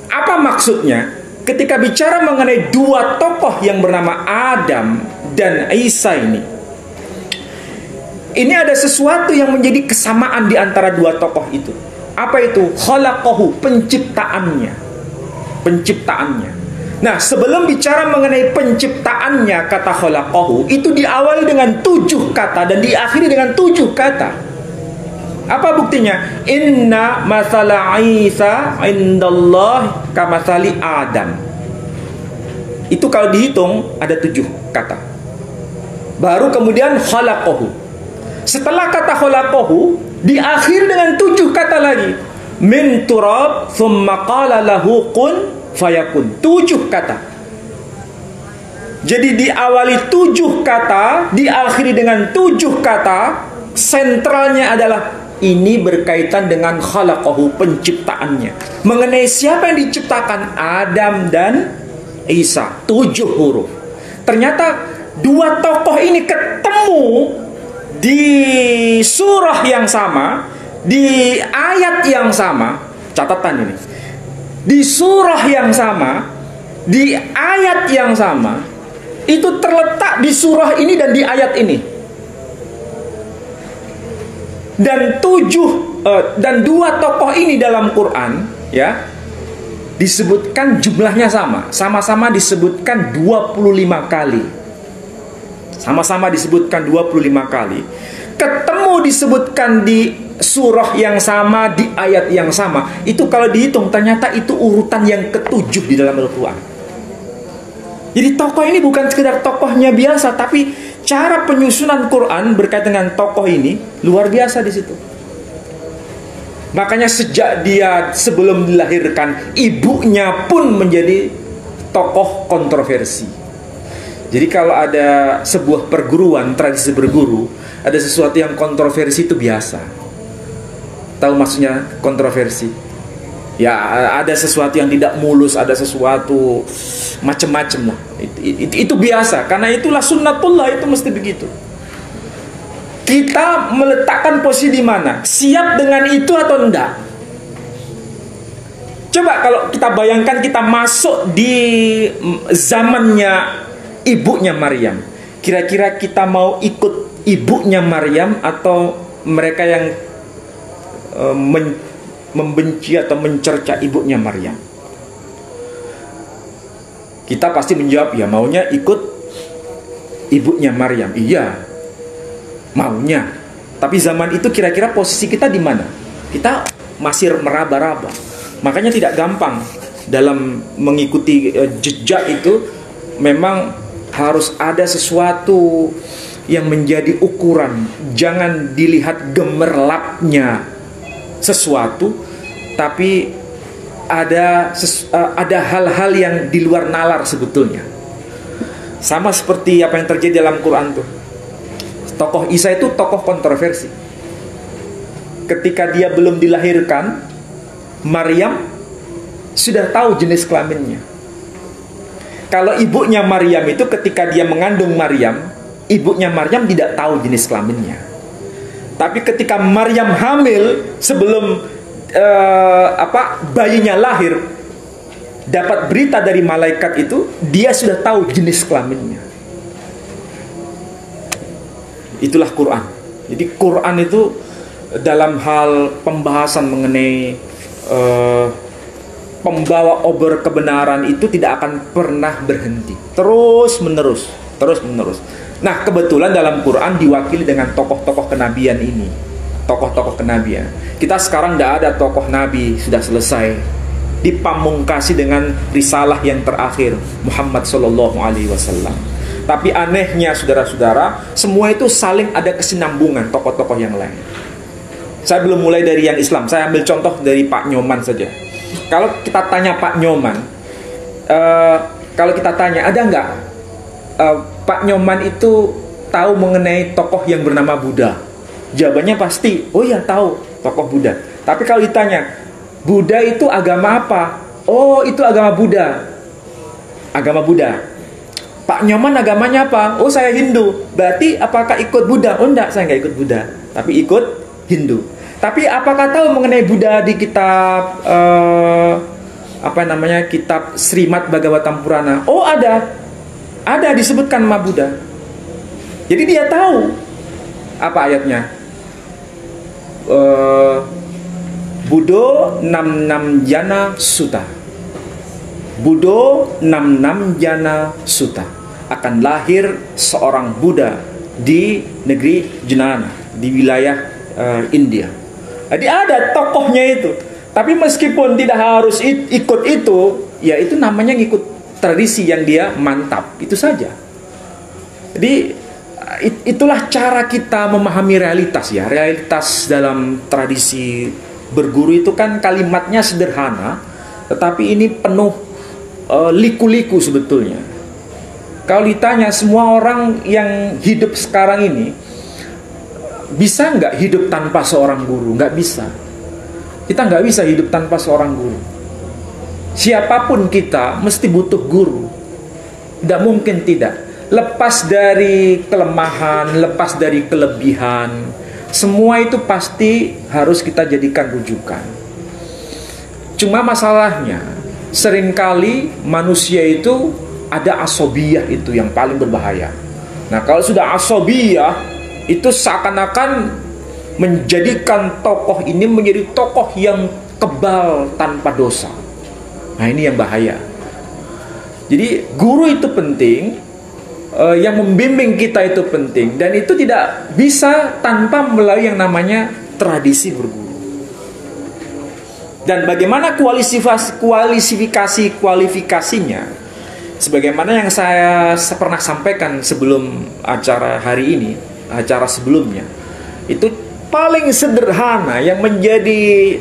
Apa maksudnya? Ketika bicara mengenai dua tokoh yang bernama Adam dan Isa ini ada sesuatu yang menjadi kesamaan di antara dua tokoh itu. Apa itu? Khalaqahu, penciptaannya. Nah, sebelum bicara mengenai penciptaannya, kata khalaqahu itu diawali dengan 7 kata dan diakhiri dengan 7 kata. Apa buktinya? Inna mathala Isa indallah kamathali Adam. Itu kalau dihitung ada 7 kata. Baru kemudian khalaqahu. Setelah kata khalaqahu diakhiri dengan 7 kata lagi. Min turab thumma qala lahu kun fayakun. 7 kata. Jadi diawali 7 kata, diakhiri dengan 7 kata. Sentralnya adalah ini berkaitan dengan khalaqahu, penciptaannya. Mengenai siapa yang diciptakan, Adam dan Isa. 7 huruf. Ternyata dua tokoh ini ketemu di surah yang sama, di ayat yang sama. Catatan ini, di surah yang sama, di ayat yang sama, itu terletak di surah ini dan di ayat ini. Dan dua tokoh ini dalam Quran, ya, disebutkan jumlahnya sama-sama disebutkan 25 kali. Sama-sama disebutkan 25 kali. Ketemu disebutkan di surah yang sama, di ayat yang sama. Itu kalau dihitung ternyata itu urutan yang ke-7 di dalam Al-Quran. Jadi tokoh ini bukan sekedar tokohnya biasa, tapi cara penyusunan Quran berkaitan dengan tokoh ini luar biasa di situ. Makanya sejak dia sebelum dilahirkan, ibunya pun menjadi tokoh kontroversi. Jadi kalau ada sebuah perguruan, tradisi berguru, ada sesuatu yang kontroversi itu biasa. Tahu maksudnya kontroversi? Ya, ada sesuatu yang tidak mulus, ada sesuatu macam-macam lah. Itu biasa, karena itulah sunnatullah, itu mesti begitu. Kita meletakkan posisi di mana? Siap dengan itu atau enggak? Coba kalau kita bayangkan kita masuk di zamannya ibunya Maryam. Kira-kira kita mau ikut ibunya Maryam atau mereka yang membenci atau mencerca ibunya Maryam? Kita pasti menjawab, ya maunya ikut ibunya Maryam. Iya, maunya. Tapi zaman itu kira-kira posisi kita di mana? Kita masih meraba-raba. Makanya tidak gampang dalam mengikuti jejak itu. Memang harus ada sesuatu yang menjadi ukuran. Jangan dilihat gemerlapnya sesuatu, tapi ada hal-hal yang di luar nalar sebetulnya. Sama seperti apa yang terjadi dalam Quran tuh. Tokoh Isa itu tokoh kontroversi. Ketika dia belum dilahirkan, Maryam sudah tahu jenis kelaminnya. Kalau ibunya Maryam itu ketika dia mengandung Maryam, ibunya Maryam tidak tahu jenis kelaminnya. Tapi ketika Maryam hamil, sebelum bayinya lahir, dapat berita dari malaikat itu, dia sudah tahu jenis kelaminnya. Itulah Quran. Jadi Quran itu dalam hal pembahasan mengenai pembawa obor kebenaran itu tidak akan pernah berhenti, terus menerus. Nah, kebetulan dalam Quran diwakili dengan tokoh-tokoh kenabian ini, tokoh-tokoh kenabian. Kita sekarang tidak ada tokoh nabi, sudah selesai, dipamungkasi dengan risalah yang terakhir, Muhammad Sallallahu Alaihi Wasallam. Tapi anehnya saudara-saudara, semua itu saling ada kesinambungan tokoh-tokoh yang lain. Saya belum mulai dari yang Islam, saya ambil contoh dari Pak Nyoman saja. Kalau kita tanya Pak Nyoman, kalau kita tanya ada nggak Pak Nyoman itu tahu mengenai tokoh yang bernama Buddha? Jawabannya pasti, oh ya tahu tokoh Buddha. Tapi kalau ditanya, Buddha itu agama apa? Oh, itu agama Buddha. Agama Buddha. Pak Nyoman agamanya apa? Oh, saya Hindu. Berarti apakah ikut Buddha? Oh enggak, saya nggak ikut Buddha, tapi ikut Hindu. Tapi apakah tahu mengenai Buddha di kitab kitab Srimad Bhagavatam Purana? Oh, ada disebutkan nama Buddha. Jadi dia tahu apa ayatnya. Buddho Nam Jana Sutta. Buddho Nam Jana Sutta. Akan lahir seorang Buddha di negeri Jnana, di wilayah India. Jadi ada tokohnya itu. Tapi meskipun tidak harus ikut itu, ya itu namanya ngikut tradisi yang dia mantap, itu saja. Jadi itulah cara kita memahami realitas ya. Realitas dalam tradisi berguru itu kan kalimatnya sederhana, tetapi ini penuh liku-liku sebetulnya. Kalau ditanya semua orang yang hidup sekarang ini, bisa nggak hidup tanpa seorang guru? Nggak bisa. Kita nggak bisa hidup tanpa seorang guru. Siapapun kita mesti butuh guru. Tidak mungkin tidak. Lepas dari kelemahan, lepas dari kelebihan, semua itu pasti harus kita jadikan rujukan. Cuma masalahnya, seringkali manusia itu ada asobiyah, itu yang paling berbahaya. Nah, kalau sudah asobiyah, itu seakan-akan menjadikan tokoh ini menjadi tokoh yang kebal tanpa dosa. Nah, ini yang bahaya. Jadi guru itu penting, yang membimbing kita itu penting, dan itu tidak bisa tanpa melalui yang namanya tradisi berguru. Dan bagaimana kualifikasinya, sebagaimana yang saya pernah sampaikan sebelum acara hari ini, acara sebelumnya, itu paling sederhana yang menjadi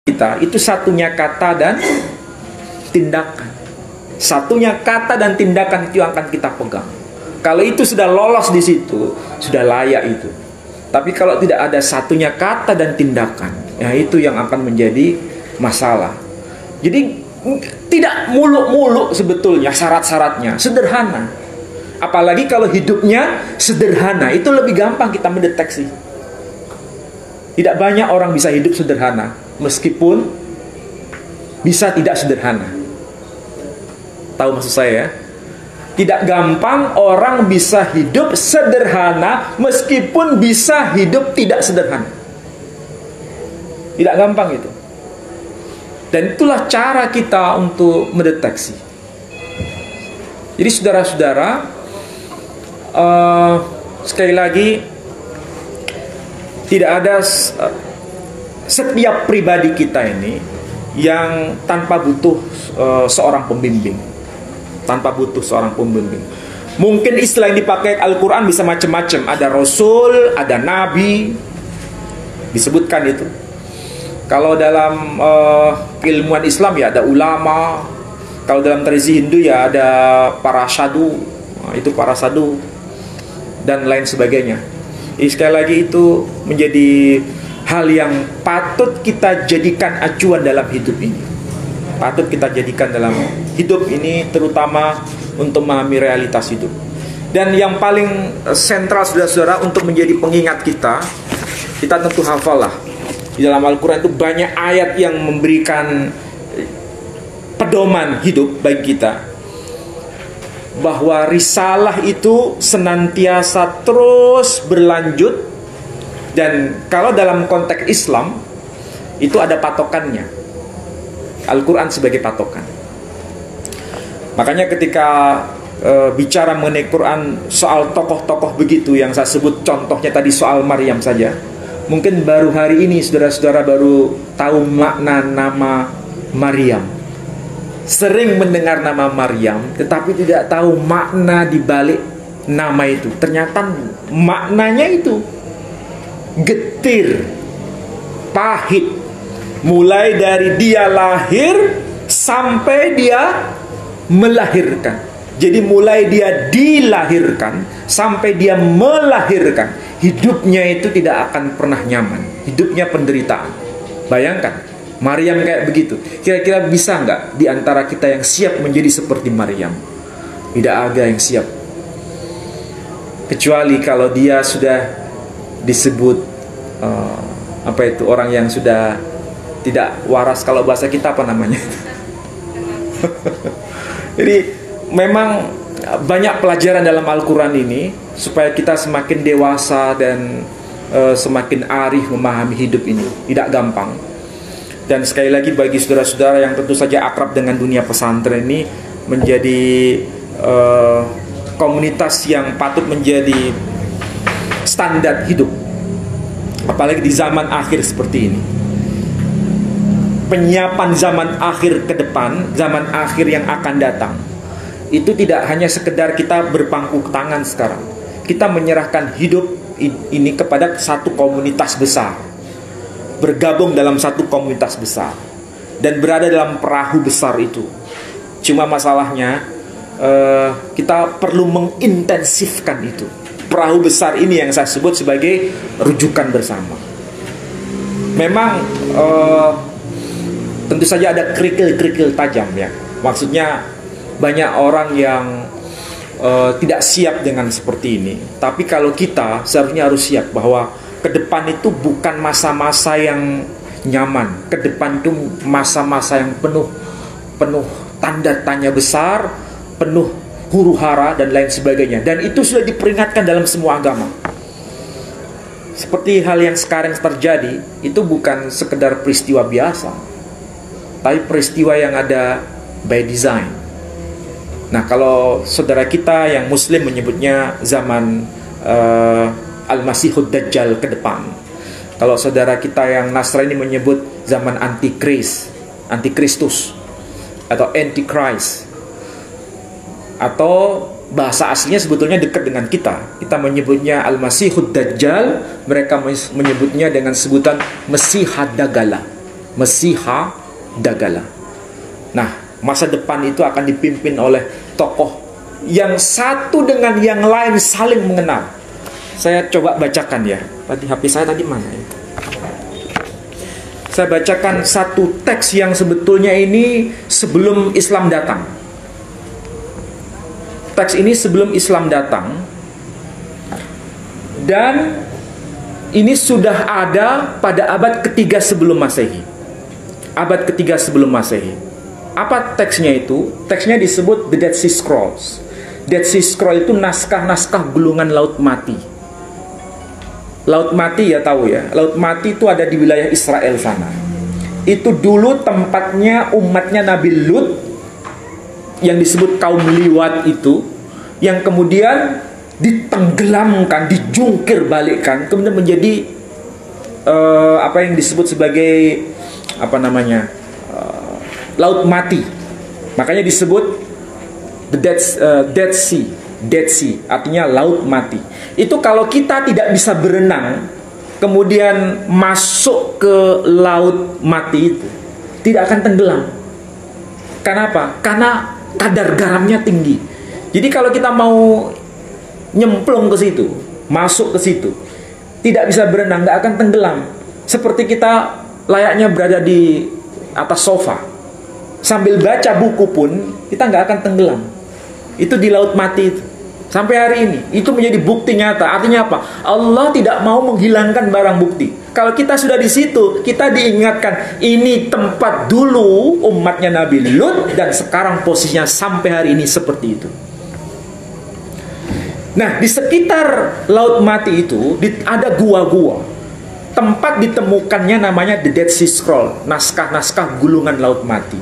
kita itu satunya kata dan tindakan. Satunya kata dan tindakan itu yang akan kita pegang. Kalau itu sudah lolos di situ, sudah layak itu. Tapi kalau tidak ada satunya kata dan tindakan, ya itu yang akan menjadi masalah. Jadi tidak muluk-muluk sebetulnya syarat-syaratnya, sederhana. Apalagi kalau hidupnya sederhana, itu lebih gampang kita mendeteksi. Tidak banyak orang bisa hidup sederhana, meskipun bisa tidak sederhana. Tahu maksud saya ya? Tidak gampang orang bisa hidup sederhana meskipun bisa hidup tidak sederhana. Tidak gampang itu. Dan itulah cara kita untuk mendeteksi. Jadi saudara-saudara, sekali lagi, tidak ada setiap pribadi kita ini yang tanpa butuh seorang pembimbing. Tanpa butuh seorang pembimbing. Mungkin istilah yang dipakai Al-Quran bisa macam-macam. Ada Rasul, ada Nabi, disebutkan itu. Kalau dalam keilmuan Islam ya ada ulama. Kalau dalam tradisi Hindu ya ada para sadhu, itu para sadhu dan lain sebagainya. Jadi sekali lagi itu menjadi hal yang patut kita jadikan acuan dalam hidup ini. Patut kita jadikan dalam hidup ini, terutama untuk memahami realitas hidup. Dan yang paling sentral saudara-saudara untuk menjadi pengingat kita tentu hafal lah. Di dalam Al-Quran itu banyak ayat yang memberikan pedoman hidup bagi kita, bahwa risalah itu senantiasa terus berlanjut. Dan kalau dalam konteks Islam itu ada patokannya, Al-Quran sebagai patokan. Makanya ketika bicara mengenai Quran soal tokoh-tokoh begitu, yang saya sebut contohnya tadi soal Maryam saja, mungkin baru hari ini saudara-saudara baru tahu makna nama Maryam. Sering mendengar nama Maryam, tetapi tidak tahu makna di balik nama itu. Ternyata maknanya itu getir, pahit, mulai dari dia lahir sampai dia melahirkan. Jadi mulai dia dilahirkan sampai dia melahirkan, hidupnya itu tidak akan pernah nyaman. Hidupnya penderitaan. Bayangkan, Maryam kayak begitu. Kira-kira bisa nggak di antara kita yang siap menjadi seperti Maryam? Tidak ada yang siap. Kecuali kalau dia sudah disebut orang yang sudah tidak waras. Kalau bahasa kita apa namanya? Jadi memang banyak pelajaran dalam Al-Quran ini supaya kita semakin dewasa dan semakin arif memahami hidup ini. Tidak gampang. Dan sekali lagi bagi saudara-saudara yang tentu saja akrab dengan dunia pesantren ini, menjadi komunitas yang patut menjadi standar hidup, apalagi di zaman akhir seperti ini. Penyiapan zaman akhir ke depan, zaman akhir yang akan datang, itu tidak hanya sekedar kita berpangku tangan sekarang. Kita menyerahkan hidup ini kepada satu komunitas besar, bergabung dalam satu komunitas besar, dan berada dalam perahu besar itu. Cuma masalahnya kita perlu mengintensifkan itu. Perahu besar ini yang saya sebut sebagai rujukan bersama. Memang tentu saja ada kerikil-kerikil tajam ya. Maksudnya banyak orang yang tidak siap dengan seperti ini. Tapi kalau kita seharusnya harus siap bahwa ke depan itu bukan masa-masa yang nyaman. Ke depan itu masa-masa yang penuh tanda tanya besar, penuh huru-hara dan lain sebagainya. Dan itu sudah diperingatkan dalam semua agama. Seperti hal yang sekarang terjadi, itu bukan sekedar peristiwa biasa, tapi peristiwa yang ada by design. Nah, kalau saudara kita yang Muslim menyebutnya zaman Al-Masihud Dajjal ke depan. Kalau saudara kita yang Nasrani menyebut zaman Antikristus atau Antichrist. Atau bahasa aslinya sebetulnya dekat dengan kita. Kita menyebutnya Al-Masihud Dajjal, mereka menyebutnya dengan sebutan Mesiha Dagala. Mesiha Dagala. Nah, masa depan itu akan dipimpin oleh tokoh yang satu dengan yang lain saling mengenal. Saya coba bacakan ya. Tadi HP saya tadi mana ya? Saya bacakan satu teks yang sebetulnya ini sebelum Islam datang. Teks ini sebelum Islam datang, dan ini sudah ada pada abad ketiga sebelum Masehi. Abad ketiga sebelum Masehi. Apa teksnya itu? Teksnya disebut The Dead Sea Scrolls. Dead Sea Scroll itu naskah-naskah gulungan Laut Mati. Laut Mati ya tahu ya. Laut Mati itu ada di wilayah Israel sana. Itu dulu tempatnya umatnya Nabi Lut, yang disebut kaum liwat itu, yang kemudian ditenggelamkan, dijungkir balikkan, kemudian menjadi apa yang disebut sebagai Laut Mati. Makanya disebut the Dead Sea, artinya Laut Mati. Itu kalau kita tidak bisa berenang, kemudian masuk ke laut mati itu tidak akan tenggelam. Kenapa? Karena kadar garamnya tinggi. Jadi kalau kita mau nyemplung ke situ, masuk ke situ, tidak bisa berenang, nggak akan tenggelam. Seperti kita layaknya berada di atas sofa, sambil baca buku pun kita nggak akan tenggelam. Itu di laut mati itu. Sampai hari ini, itu menjadi bukti nyata. Artinya apa? Allah tidak mau menghilangkan barang bukti. Kalau kita sudah di situ, kita diingatkan, ini tempat dulu umatnya Nabi Lut, dan sekarang posisinya sampai hari ini seperti itu. Nah, di sekitar laut mati itu ada gua-gua. Tempat ditemukannya namanya The Dead Sea Scroll, naskah-naskah gulungan laut mati.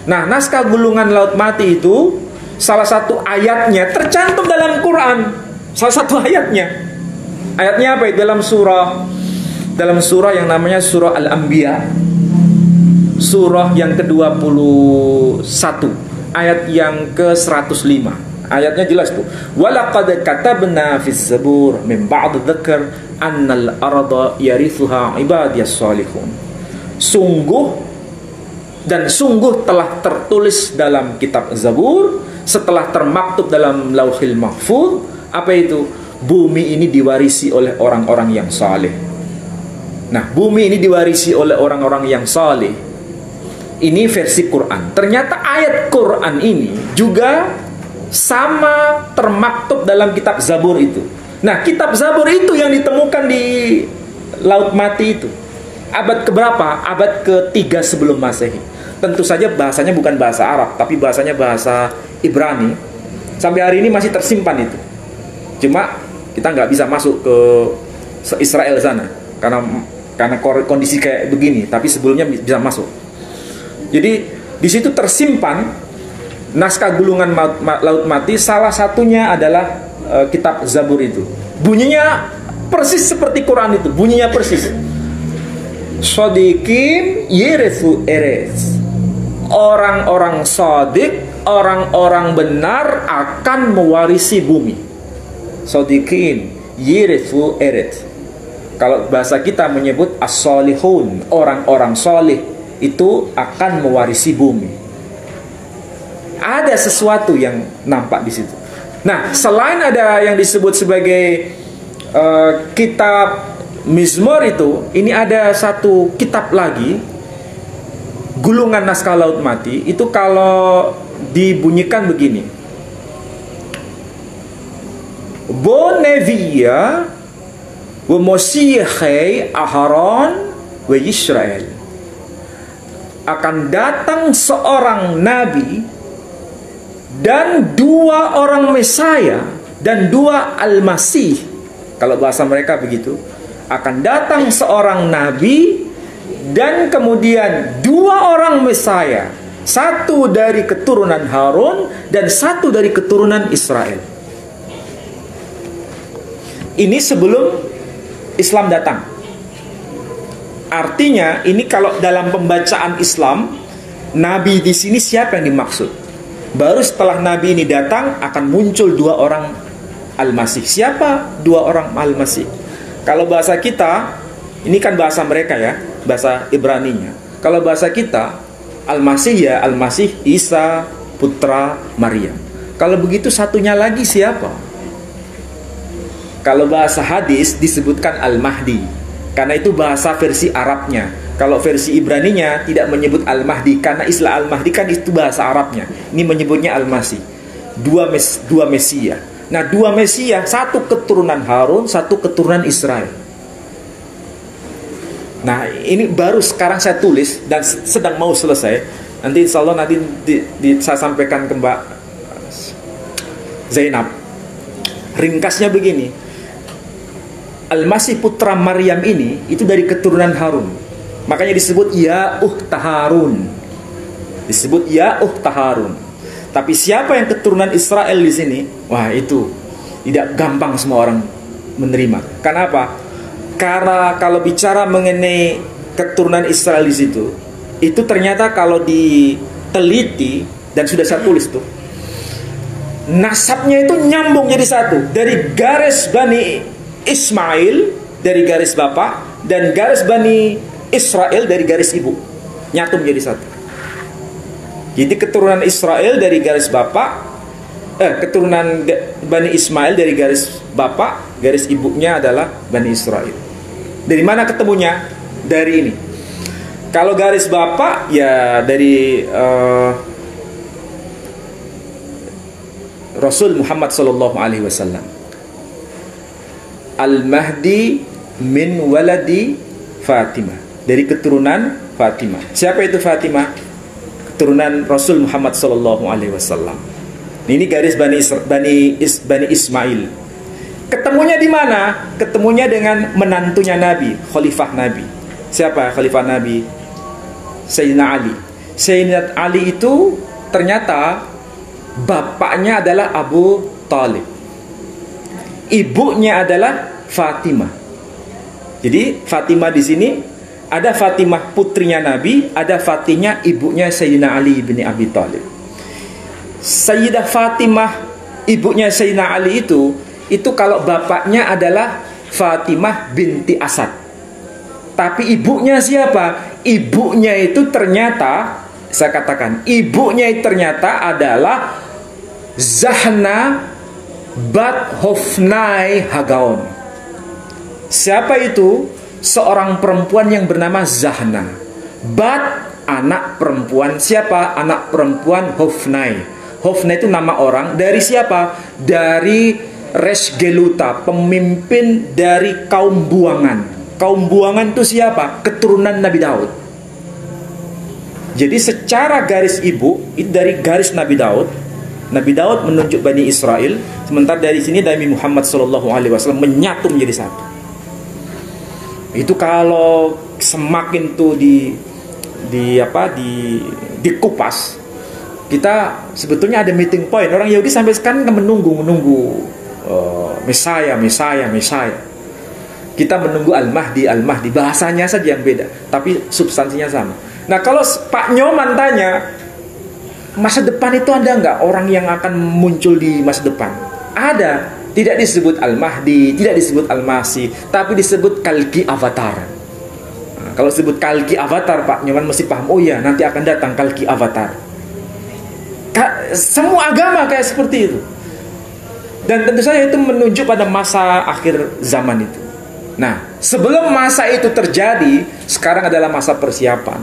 Nah, naskah gulungan laut mati itu salah satu ayatnya tercantum dalam Quran. Salah satu ayatnya. Ayatnya apa itu? Dalam surah yang namanya surah Al-Anbiya. Surah yang ke-21, ayat yang ke-105. Ayatnya jelas tuh. Walaqad katabna fis zabur min ba'd dzikr annal arda yarithuha ibadiyas salihun. Sungguh telah tertulis dalam kitab Zabur, setelah termaktub dalam Lauhil Mahfuz, apa itu? Bumi ini diwarisi oleh orang-orang yang saleh. Nah, bumi ini diwarisi oleh orang-orang yang saleh. Ini versi Quran. Ternyata ayat Quran ini juga sama termaktub dalam kitab Zabur itu. Nah, kitab Zabur itu yang ditemukan di laut mati itu. Abad keberapa? Abad ke-3 sebelum Masehi. Tentu saja bahasanya bukan bahasa Arab, tapi bahasanya bahasa Ibrani. Sampai hari ini masih tersimpan itu. Cuma kita nggak bisa masuk ke Israel sana karena kondisi kayak begini. Tapi sebelumnya bisa masuk. Jadi di situ tersimpan naskah gulungan laut mati. Salah satunya adalah kitab Zabur itu. Bunyinya persis seperti Quran itu. Bunyinya persis. Shodikin yirithu eres. Orang-orang sodik, orang-orang benar akan mewarisi bumi. Shodikin yirithu eres. Kalau bahasa kita menyebut as-solihun, orang-orang solih itu akan mewarisi bumi. Ada sesuatu yang nampak di situ. Nah, selain ada yang disebut sebagai kitab Mizmor itu, ini ada satu kitab lagi, gulungan naskah laut mati. Itu kalau dibunyikan begini: Bonevia wa Mosihei Aharon wa Yisrael. Akan datang seorang nabi dan 2 orang Mesaya dan 2 Al-Masih. Kalau bahasa mereka begitu. Akan datang seorang nabi dan kemudian 2 orang Mesaya. 1 dari keturunan Harun dan 1 dari keturunan Israel. Ini sebelum Islam datang. Artinya ini kalau dalam pembacaan Islam, nabi di sini siapa yang dimaksud? Baru setelah nabi ini datang akan muncul 2 orang Al-Masih. Siapa 2 orang Al-Masih? Kalau bahasa kita, ini kan bahasa mereka ya, bahasa Ibraninya. Kalau bahasa kita, Al-Masih ya Al-Masih Isa putra Maryam. Kalau begitu satunya lagi siapa? Kalau bahasa hadis disebutkan Al-Mahdi, karena itu bahasa versi Arabnya. Kalau versi Ibraninya tidak menyebut Al-Mahdi, karena istilah Al-Mahdi kan itu bahasa Arabnya. Ini menyebutnya Al-Masih. 2 Mesia. Nah, 2 Mesia, 1 keturunan Harun, 1 keturunan Israel. Nah, ini baru sekarang saya tulis dan sedang mau selesai. Nanti insya Allah nanti saya sampaikan ke Mbak Zainab. Ringkasnya begini: Al-Masih putra Maryam ini itu dari keturunan Harun. Makanya disebut ya Harun. Disebut ya Harun. Tapi siapa yang keturunan Israel di sini? Wah, itu tidak gampang semua orang menerima. Kenapa? Karena kalau bicara mengenai keturunan Israel di situ, itu ternyata kalau diteliti, dan sudah saya tulis tuh, nasabnya itu nyambung jadi satu. Dari garis Bani Ismail dari garis bapak, dan garis Bani Israel dari garis ibu, nyatu menjadi satu. Jadi keturunan Israel dari garis bapak, keturunan Bani Ismail dari garis bapak, garis ibunya adalah Bani Israel. Dari mana ketemunya? Dari ini. Kalau garis bapak ya dari Rasul Muhammad sallallahu alaihi wasallam. Al-Mahdi min waladi Fatimah, dari keturunan Fatimah. Siapa itu Fatimah? Keturunan Rasul Muhammad sallallahu alaihi wasallam. Ini garis Bani Ismail. Ketemunya di mana? Ketemunya dengan menantunya Nabi, khalifah Nabi. Siapa khalifah Nabi? Sayyidina Ali. Sayyidina Ali itu ternyata bapaknya adalah Abu Talib, ibunya adalah Fatimah. Jadi Fatimah di sini ada Fatimah putrinya Nabi, ada Fatimah ibunya Sayyidina Ali bin Abi Thalib. Sayyidah Fatimah ibunya Sayyidina Ali itu kalau bapaknya adalah Fatimah binti Asad. Tapi ibunya siapa? Ibunya itu ternyata, saya katakan, ibunya itu ternyata adalah Zahna bat Hofnai Hagaon. Siapa itu? Seorang perempuan yang bernama Zahna. Bat, anak perempuan. Siapa? Anak perempuan Hofnai. Hofnai itu nama orang. Dari siapa? Dari Resgeluta, pemimpin dari kaum buangan. Kaum buangan itu siapa? Keturunan Nabi Daud. Jadi secara garis ibu itu dari garis Nabi Daud. Nabi Daud menunjuk Bani Israel, sementara dari sini Nabi Muhammad SAW menyatu menjadi satu. Itu kalau semakin tuh dikupas, kita sebetulnya ada meeting point. Orang Yahudi sampai sekarang menunggu Mesaya. Kita menunggu Al-Mahdi, bahasanya saja yang beda, tapi substansinya sama. Nah, kalau Pak Nyoman tanya, masa depan itu ada nggak orang yang akan muncul di masa depan? Ada. Tidak disebut Al-Mahdi, tidak disebut Al-Masih, tapi disebut Kalki Avatar. Nah, kalau disebut Kalki Avatar, Pak Nyoman mesti paham, oh ya, nanti akan datang Kalki Avatar. Semua agama kayak seperti itu. Dan tentu saja itu menunjuk pada masa akhir zaman itu. Nah, sebelum masa itu terjadi, sekarang adalah masa persiapan.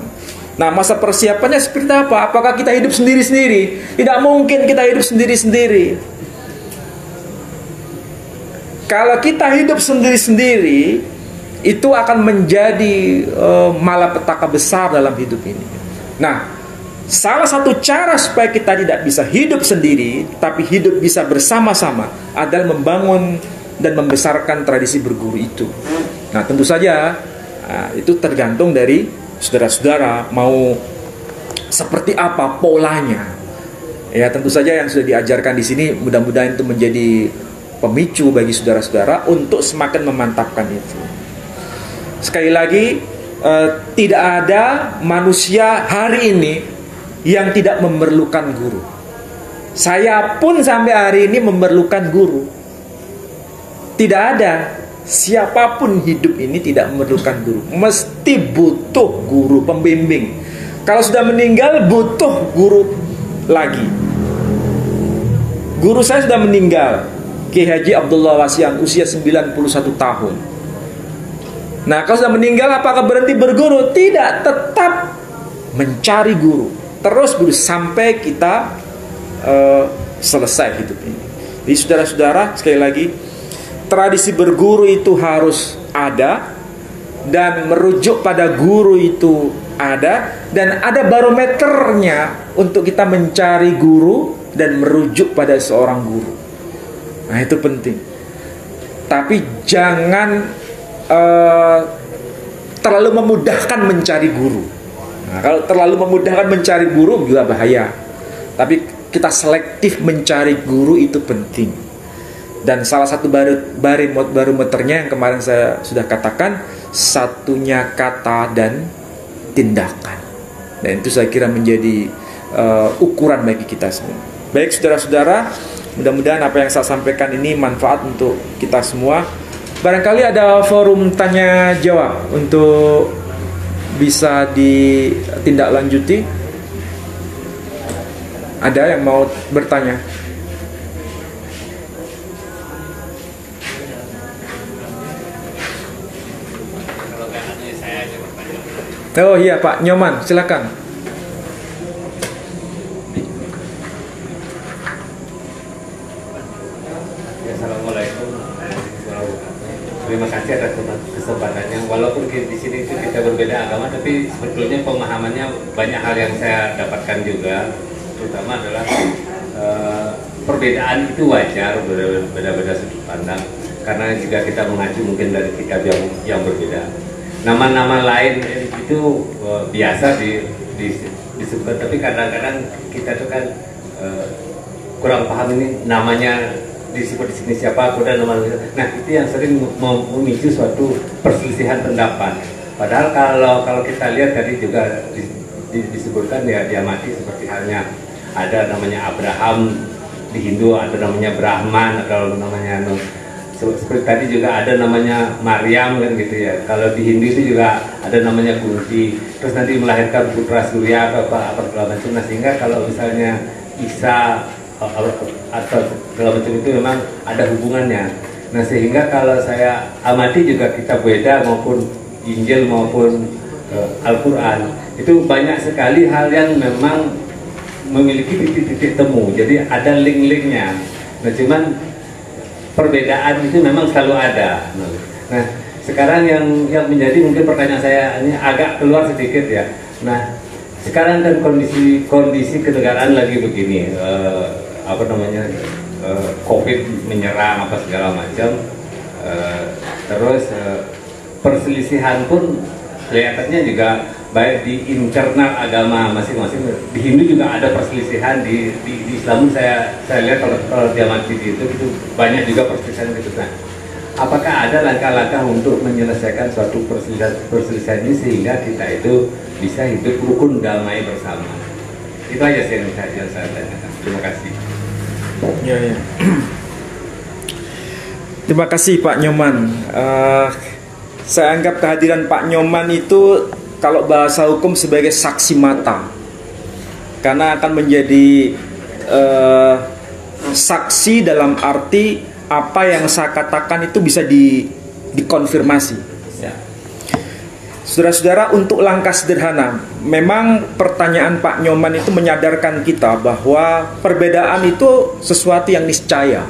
Nah, masa persiapannya seperti apa? Apakah kita hidup sendiri-sendiri? Tidak mungkin kita hidup sendiri-sendiri. Kalau kita hidup sendiri-sendiri, itu akan menjadi malapetaka besar dalam hidup ini. Nah, salah satu cara supaya kita tidak bisa hidup sendiri, tapi hidup bisa bersama-sama, adalah membangun dan membesarkan tradisi berguru itu. Nah, tentu saja itu tergantung dari saudara-saudara mau seperti apa polanya. Ya, tentu saja yang sudah diajarkan di sini mudah-mudahan itu menjadi pemicu bagi saudara-saudara untuk semakin memantapkan itu. Sekali lagi, tidak ada manusia hari ini yang tidak memerlukan guru. Saya pun sampai hari ini memerlukan guru. Tidak ada siapapun hidup ini tidak memerlukan guru. Mesti butuh guru pembimbing. Kalau sudah meninggal butuh guru lagi. Guru saya sudah meninggal, Kiai Haji Abdullah Wasian, usia 91 tahun. Nah, kalau sudah meninggal apakah berhenti berguru? Tidak, tetap mencari guru. Terus guru sampai kita selesai hidup ini. Jadi saudara-saudara, sekali lagi, tradisi berguru itu harus ada, dan merujuk pada guru itu ada, dan ada barometernya untuk kita mencari guru dan merujuk pada seorang guru. Nah, itu penting. Tapi jangan terlalu memudahkan mencari guru. Nah, kalau terlalu memudahkan mencari guru juga bahaya. Tapi kita selektif mencari guru itu penting. Dan salah satu barometernya yang kemarin saya sudah katakan, satunya kata dan tindakan. Dan itu saya kira menjadi ukuran bagi kita semua. Baik saudara-saudara, mudah-mudahan apa yang saya sampaikan ini manfaat untuk kita semua. Barangkali ada forum tanya jawab untuk bisa ditindaklanjuti. Ada yang mau bertanya? Oh iya Pak Nyoman, silakan. Assalamualaikum. Terima kasih atas kesempatannya. Walaupun di sini itu kita berbeda agama, tapi sebetulnya pemahamannya banyak hal yang saya dapatkan juga. Terutama adalah perbedaan itu wajar, beda-beda sudut pandang. Karena jika kita mengacu mungkin dari kitab yang berbeda. Nama-nama lain itu biasa disebut, tapi kadang-kadang kita tuh kan kurang paham ini namanya disebut di sini siapa, kemudian nama. Nah itu yang sering memicu suatu perselisihan pendapat. Padahal kalau kita lihat tadi juga disebutkan ya dia mati seperti halnya ada namanya Abraham di Hindu, ada namanya Brahman, atau namanya seperti tadi juga ada namanya Maryam kan gitu ya. Kalau di Hindu itu juga ada namanya Kunti. Terus nanti melahirkan putra Surya atau apa segala macam. Nah sehingga kalau misalnya Isa atau segala macam itu memang ada hubungannya. Nah sehingga kalau saya amati juga kitab Weda maupun Injil maupun Al-Quran itu banyak sekali hal yang memang memiliki titik-titik temu. Jadi ada link-linknya. Nah cuman perbedaan itu memang selalu ada. Nah, sekarang yang menjadi mungkin pertanyaan saya ini agak keluar sedikit ya. Nah, sekarang kan kondisi kenegaraan lagi begini, COVID menyerang apa segala macam, terus perselisihan pun kelihatannya juga baik di internal agama masing-masing. Di Hindu juga ada perselisihan, di Islam saya lihat kalau dia mati itu banyak juga perselisihan itu. Nah, apakah ada langkah-langkah untuk menyelesaikan suatu perselisihan ini sehingga kita itu bisa hidup rukun damai bersama? Itu aja sih yang saya tanyakan. Terima kasih. Ya. Terima kasih Pak Nyoman. Saya anggap kehadiran Pak Nyoman itu kalau bahasa hukum sebagai saksi mata, karena akan menjadi saksi dalam arti apa yang saya katakan itu bisa dikonfirmasi ya. Saudara-saudara, untuk langkah sederhana, memang pertanyaan Pak Nyoman itu menyadarkan kita bahwa perbedaan itu sesuatu yang niscaya.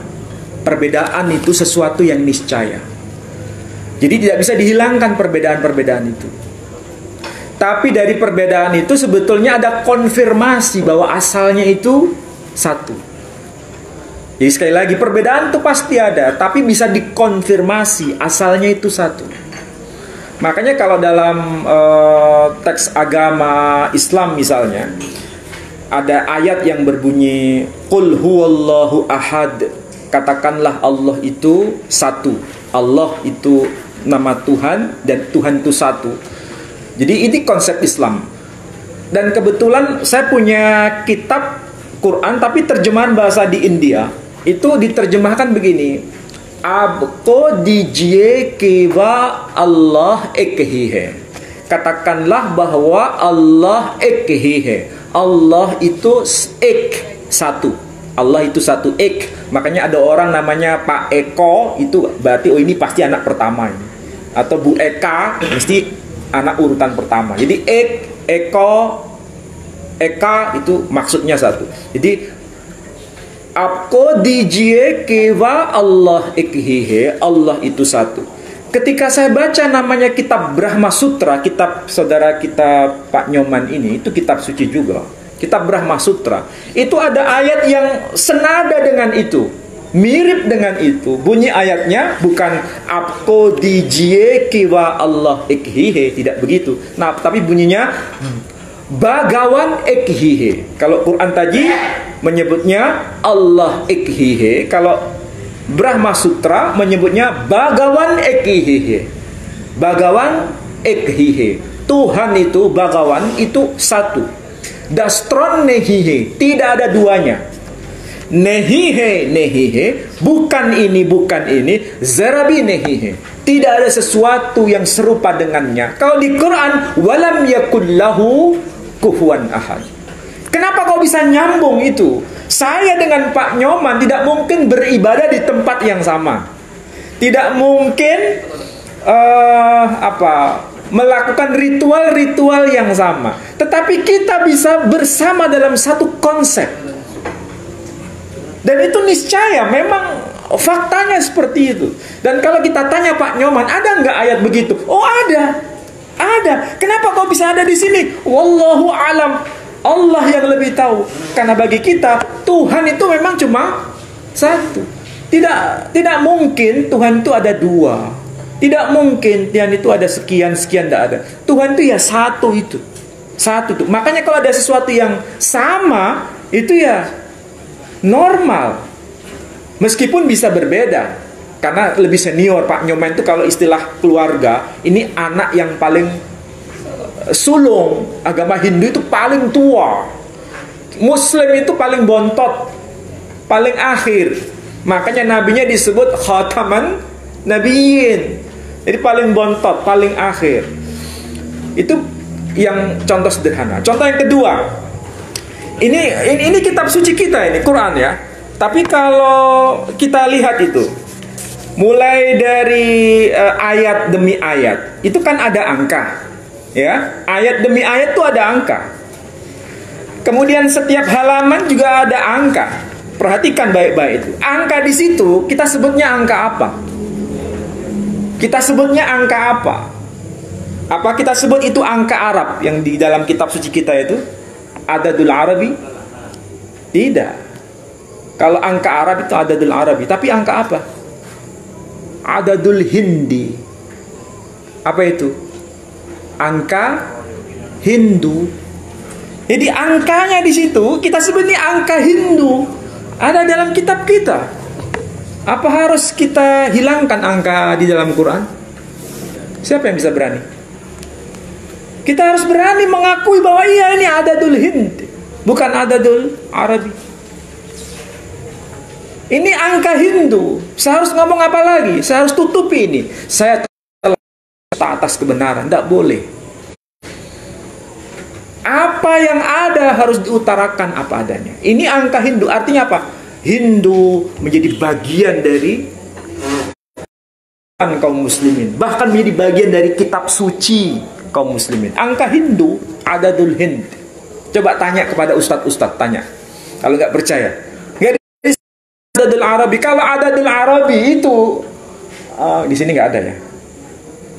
Perbedaan itu sesuatu yang niscaya. Jadi tidak bisa dihilangkan perbedaan-perbedaan itu. Tapi dari perbedaan itu sebetulnya ada konfirmasi bahwa asalnya itu satu. Jadi sekali lagi, perbedaan itu pasti ada, tapi bisa dikonfirmasi asalnya itu satu. Makanya kalau dalam teks agama Islam misalnya, ada ayat yang berbunyi Qul huwallahu ahad, katakanlah Allah itu satu. Allah itu nama Tuhan dan Tuhan itu satu. Jadi ini konsep Islam. Dan kebetulan saya punya kitab Quran tapi terjemahan bahasa di India. Itu diterjemahkan begini. Abko dijiye kewa Allah ek hi hai. Katakanlah bahwa Allah ek hi hai. Allah itu ek, satu. Allah itu satu, ek. Makanya ada orang namanya Pak Eko, itu berarti oh ini pasti anak pertama ini. Atau Bu Eka mesti anak urutan pertama. Jadi Eko, Eka itu maksudnya satu. Jadi Apko dijiye kewa Allah ekhihe, Allah itu satu. Ketika saya baca namanya kitab Brahma Sutra, kitab saudara kita Pak Nyoman ini, itu kitab suci juga. Kitab Brahma Sutra. Itu ada ayat yang senada dengan itu. Mirip dengan itu. Bunyi ayatnya bukan Apko dijiye kewa Allah ekhihe, tidak begitu. Nah, tapi bunyinya Bagawan ekhihe. Kalau Quran tadi menyebutnya Allah ekhihe, kalau Brahma Sutra menyebutnya Bagawan ekhihe. Bagawan ekhihe. Tuhan itu, Bagawan itu satu. Dastron nehihe, tidak ada duanya. Nehihe, nehihe, bukan ini, zarabi nehihe. Tidak ada sesuatu yang serupa dengannya. Kalau di Quran, walam yakul lahu kufuwan ahad. Kenapa kau bisa nyambung itu? Saya dengan Pak Nyoman tidak mungkin beribadah di tempat yang sama. Tidak mungkin melakukan ritual-ritual yang sama. Tetapi kita bisa bersama dalam satu konsep. Dan itu niscaya memang faktanya seperti itu. Dan kalau kita tanya Pak Nyoman, ada nggak ayat begitu? Oh ada. Ada. Kenapa kau bisa ada di sini? Wallahu alam. Allah yang lebih tahu. Karena bagi kita Tuhan itu memang cuma satu. Tidak mungkin Tuhan itu ada dua. Tidak mungkin Tuhan itu ada sekian tidak ada. Tuhan itu ya satu itu. Satu itu. Makanya kalau ada sesuatu yang sama, itu ya normal. Meskipun bisa berbeda. Karena lebih senior Pak Nyoman itu kalau istilah keluarga, ini anak yang paling sulung. Agama Hindu itu paling tua. Muslim itu paling bontot, paling akhir. Makanya nabinya disebut khataman nabiyyin. Jadi paling bontot, paling akhir. Itu yang contoh sederhana. Contoh yang kedua, ini kitab suci kita ini, Quran ya. Tapi kalau kita lihat itu, mulai dari ayat demi ayat, itu kan ada angka, ya. Ayat demi ayat itu ada angka. Kemudian setiap halaman juga ada angka. Perhatikan baik-baik itu. Angka di situ kita sebutnya angka apa? Kita sebutnya angka apa? Apa kita sebut itu angka Arab yang di dalam kitab suci kita itu? Adadul Arabi? Tidak. Kalau angka Arab itu Adadul Arabi. Tapi angka apa? Adadul Hindi. Apa itu? Angka Hindu. Jadi angkanya di situ kita sebutnya angka Hindu. Ada dalam kitab kita. Apa harus kita hilangkan angka di dalam Quran? Siapa yang bisa berani? Kita harus berani mengakui bahwa iya ini Adadul Hind, bukan Adadul Arabi. Ini angka Hindu. Saya harus ngomong apa lagi? Saya harus tutupi ini. Saya telah atas kebenaran. Tidak boleh. Apa yang ada harus diutarakan apa adanya. Ini angka Hindu. Artinya apa? Hindu menjadi bagian dari kaum muslimin. Bahkan menjadi bagian dari kitab suci kaum muslimin. Angka Hindu, Adadul Hind. Coba tanya kepada ustadz-ustadz, tanya. Kalau nggak percaya. Nggak ada Adadul Arabi. Kalau Adadul Arabi itu di sini nggak ada ya.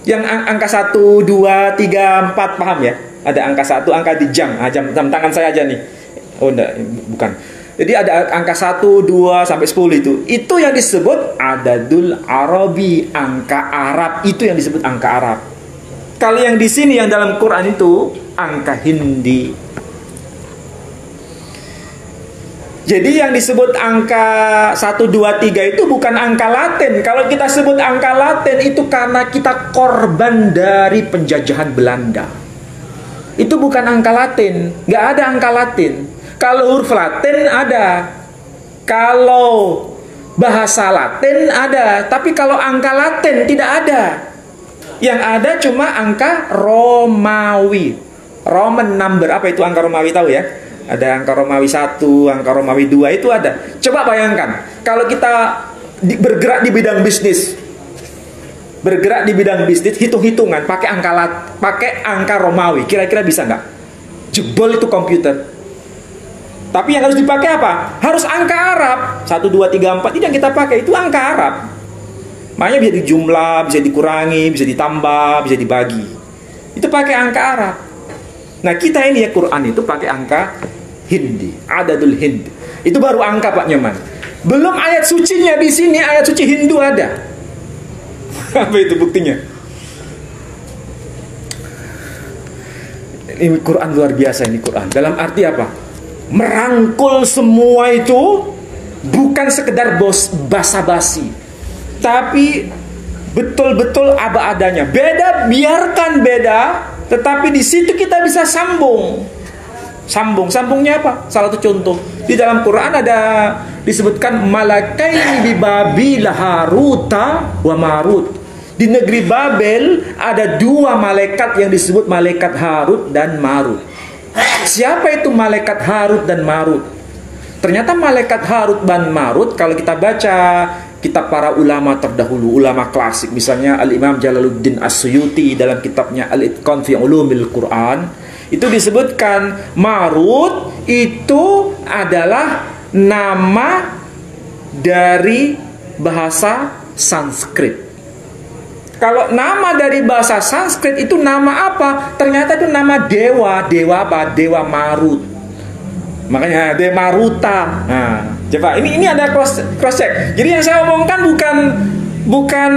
Yang angka 1, 2, 3, 4 paham ya? Ada angka 1, angka di jam tangan saya aja nih. Oh enggak, bukan. Jadi ada angka 1, 2 sampai 10 itu. Itu yang disebut Adadul Arabi, angka Arab. Itu yang disebut angka Arab. Kalau yang di sini yang dalam Quran itu angka Hindi. Jadi yang disebut angka 1, 2, 3 itu bukan angka Latin. Kalau kita sebut angka Latin itu karena kita korban dari penjajahan Belanda. Itu bukan angka Latin. Nggak ada angka Latin. Kalau huruf Latin ada. Kalau bahasa Latin ada. Tapi kalau angka Latin tidak ada. Yang ada cuma angka Romawi. Roman number. Apa itu angka Romawi, tahu ya? Ada angka Romawi 1, angka Romawi 2 itu ada. Coba bayangkan. Kalau kita bergerak di bidang bisnis. Bergerak di bidang bisnis, hitung-hitungan pakai angka Romawi. Kira-kira bisa nggak? Jebol itu komputer. Tapi yang harus dipakai apa? Harus angka Arab. 1, 2, 3, 4 itu yang kita pakai. Itu angka Arab. Makanya bisa dijumlah, bisa dikurangi, bisa ditambah, bisa dibagi. Itu pakai angka Arab. Nah kita ini ya Quran itu pakai angka Hindi. Adadul Hind. Itu baru angka Pak Nyoman. Belum ayat sucinya di sini. Ayat suci Hindu ada. Apa itu buktinya? Ini Quran luar biasa ini Quran. Dalam arti apa? Merangkul semua itu bukan sekedar basa-basi, tapi betul-betul apa adanya. Beda, biarkan beda, tetapi di situ kita bisa sambung. Sambungnya apa? Salah satu contoh, Di dalam Quran ada disebutkan malakaini bi Babila Haruta wa Marut. Di negeri Babel ada dua malaikat yang disebut malaikat Harut dan Marut. Siapa itu malaikat Harut dan Marut? Ternyata malaikat Harut dan Marut, kalau kita baca kitab para ulama terdahulu, ulama klasik, misalnya Al-Imam Jalaluddin As-Suyuti dalam kitabnya Al-Itqan fi Ulumil Quran, itu disebutkan Marut itu adalah nama dari bahasa Sanskrit. Kalau nama dari bahasa Sanskrit itu nama apa? Ternyata itu nama dewa. Dewa apa? Dewa Marut. Makanya Demaruta. Nah, coba ini ada cross check. Jadi yang saya omongkan bukan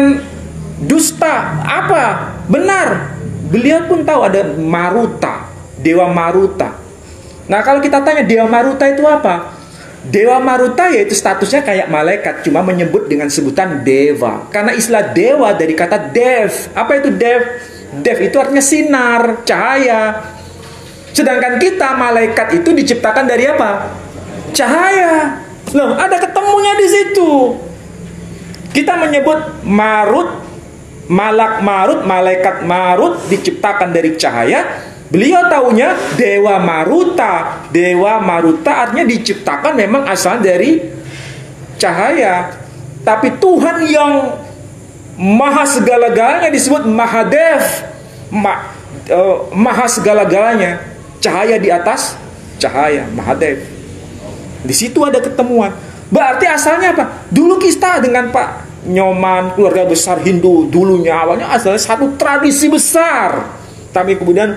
dusta. Apa? Benar. Beliau pun tahu ada Maruta, Dewa Maruta. Nah, kalau kita tanya Dewa Maruta itu apa? Dewa Maruta yaitu statusnya kayak malaikat, cuma menyebut dengan sebutan dewa. Karena istilah dewa dari kata dev. Apa itu dev? Dev itu artinya sinar, cahaya. Sedangkan kita malaikat itu diciptakan dari apa? Cahaya. Loh, ada ketemunya di situ. Kita menyebut Marut, malak Marut, malaikat Marut diciptakan dari cahaya. Beliau taunya Dewa Maruta. Dewa Maruta artinya diciptakan memang asal dari cahaya. Tapi Tuhan yang maha segala-galanya disebut Mahadev, maha segala-galanya. Cahaya di atas cahaya, Mahadev. Di situ ada ketemuan. Berarti asalnya apa? Dulu kita dengan Pak Nyoman, keluarga besar Hindu dulunya awalnya asalnya satu tradisi besar. Tapi kemudian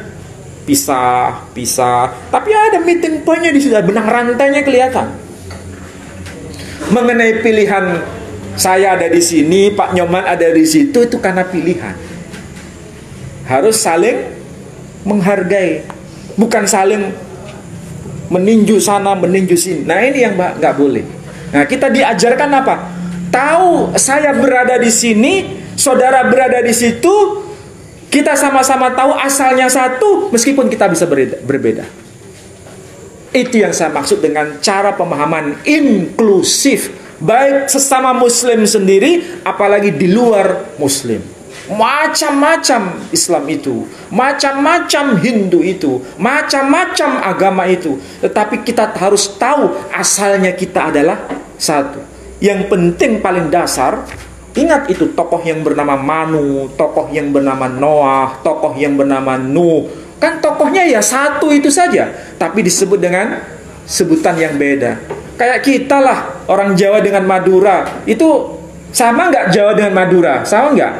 pisah. Tapi ada meeting pointnya di situ, benang rantainya kelihatan. Mengenai pilihan saya ada di sini, Pak Nyoman ada di situ, itu karena pilihan. Harus saling menghargai, bukan saling meninju sana, meninju sini. Nah, ini yang nggak boleh. Nah, kita diajarkan apa? Tahu saya berada di sini, saudara berada di situ. Kita sama-sama tahu asalnya satu, meskipun kita bisa berbeda. Itu yang saya maksud dengan cara pemahaman inklusif, baik sesama Muslim sendiri, apalagi di luar Muslim. Macam-macam Islam itu, macam-macam Hindu itu, macam-macam agama itu. Tetapi kita harus tahu asalnya kita adalah satu. Yang penting paling dasar, ingat itu tokoh yang bernama Manu, tokoh yang bernama Noah, tokoh yang bernama Nuh. Kan tokohnya ya satu itu saja, tapi disebut dengan sebutan yang beda. Kayak kita lah, orang Jawa dengan Madura. Itu sama nggak Jawa dengan Madura? Sama nggak?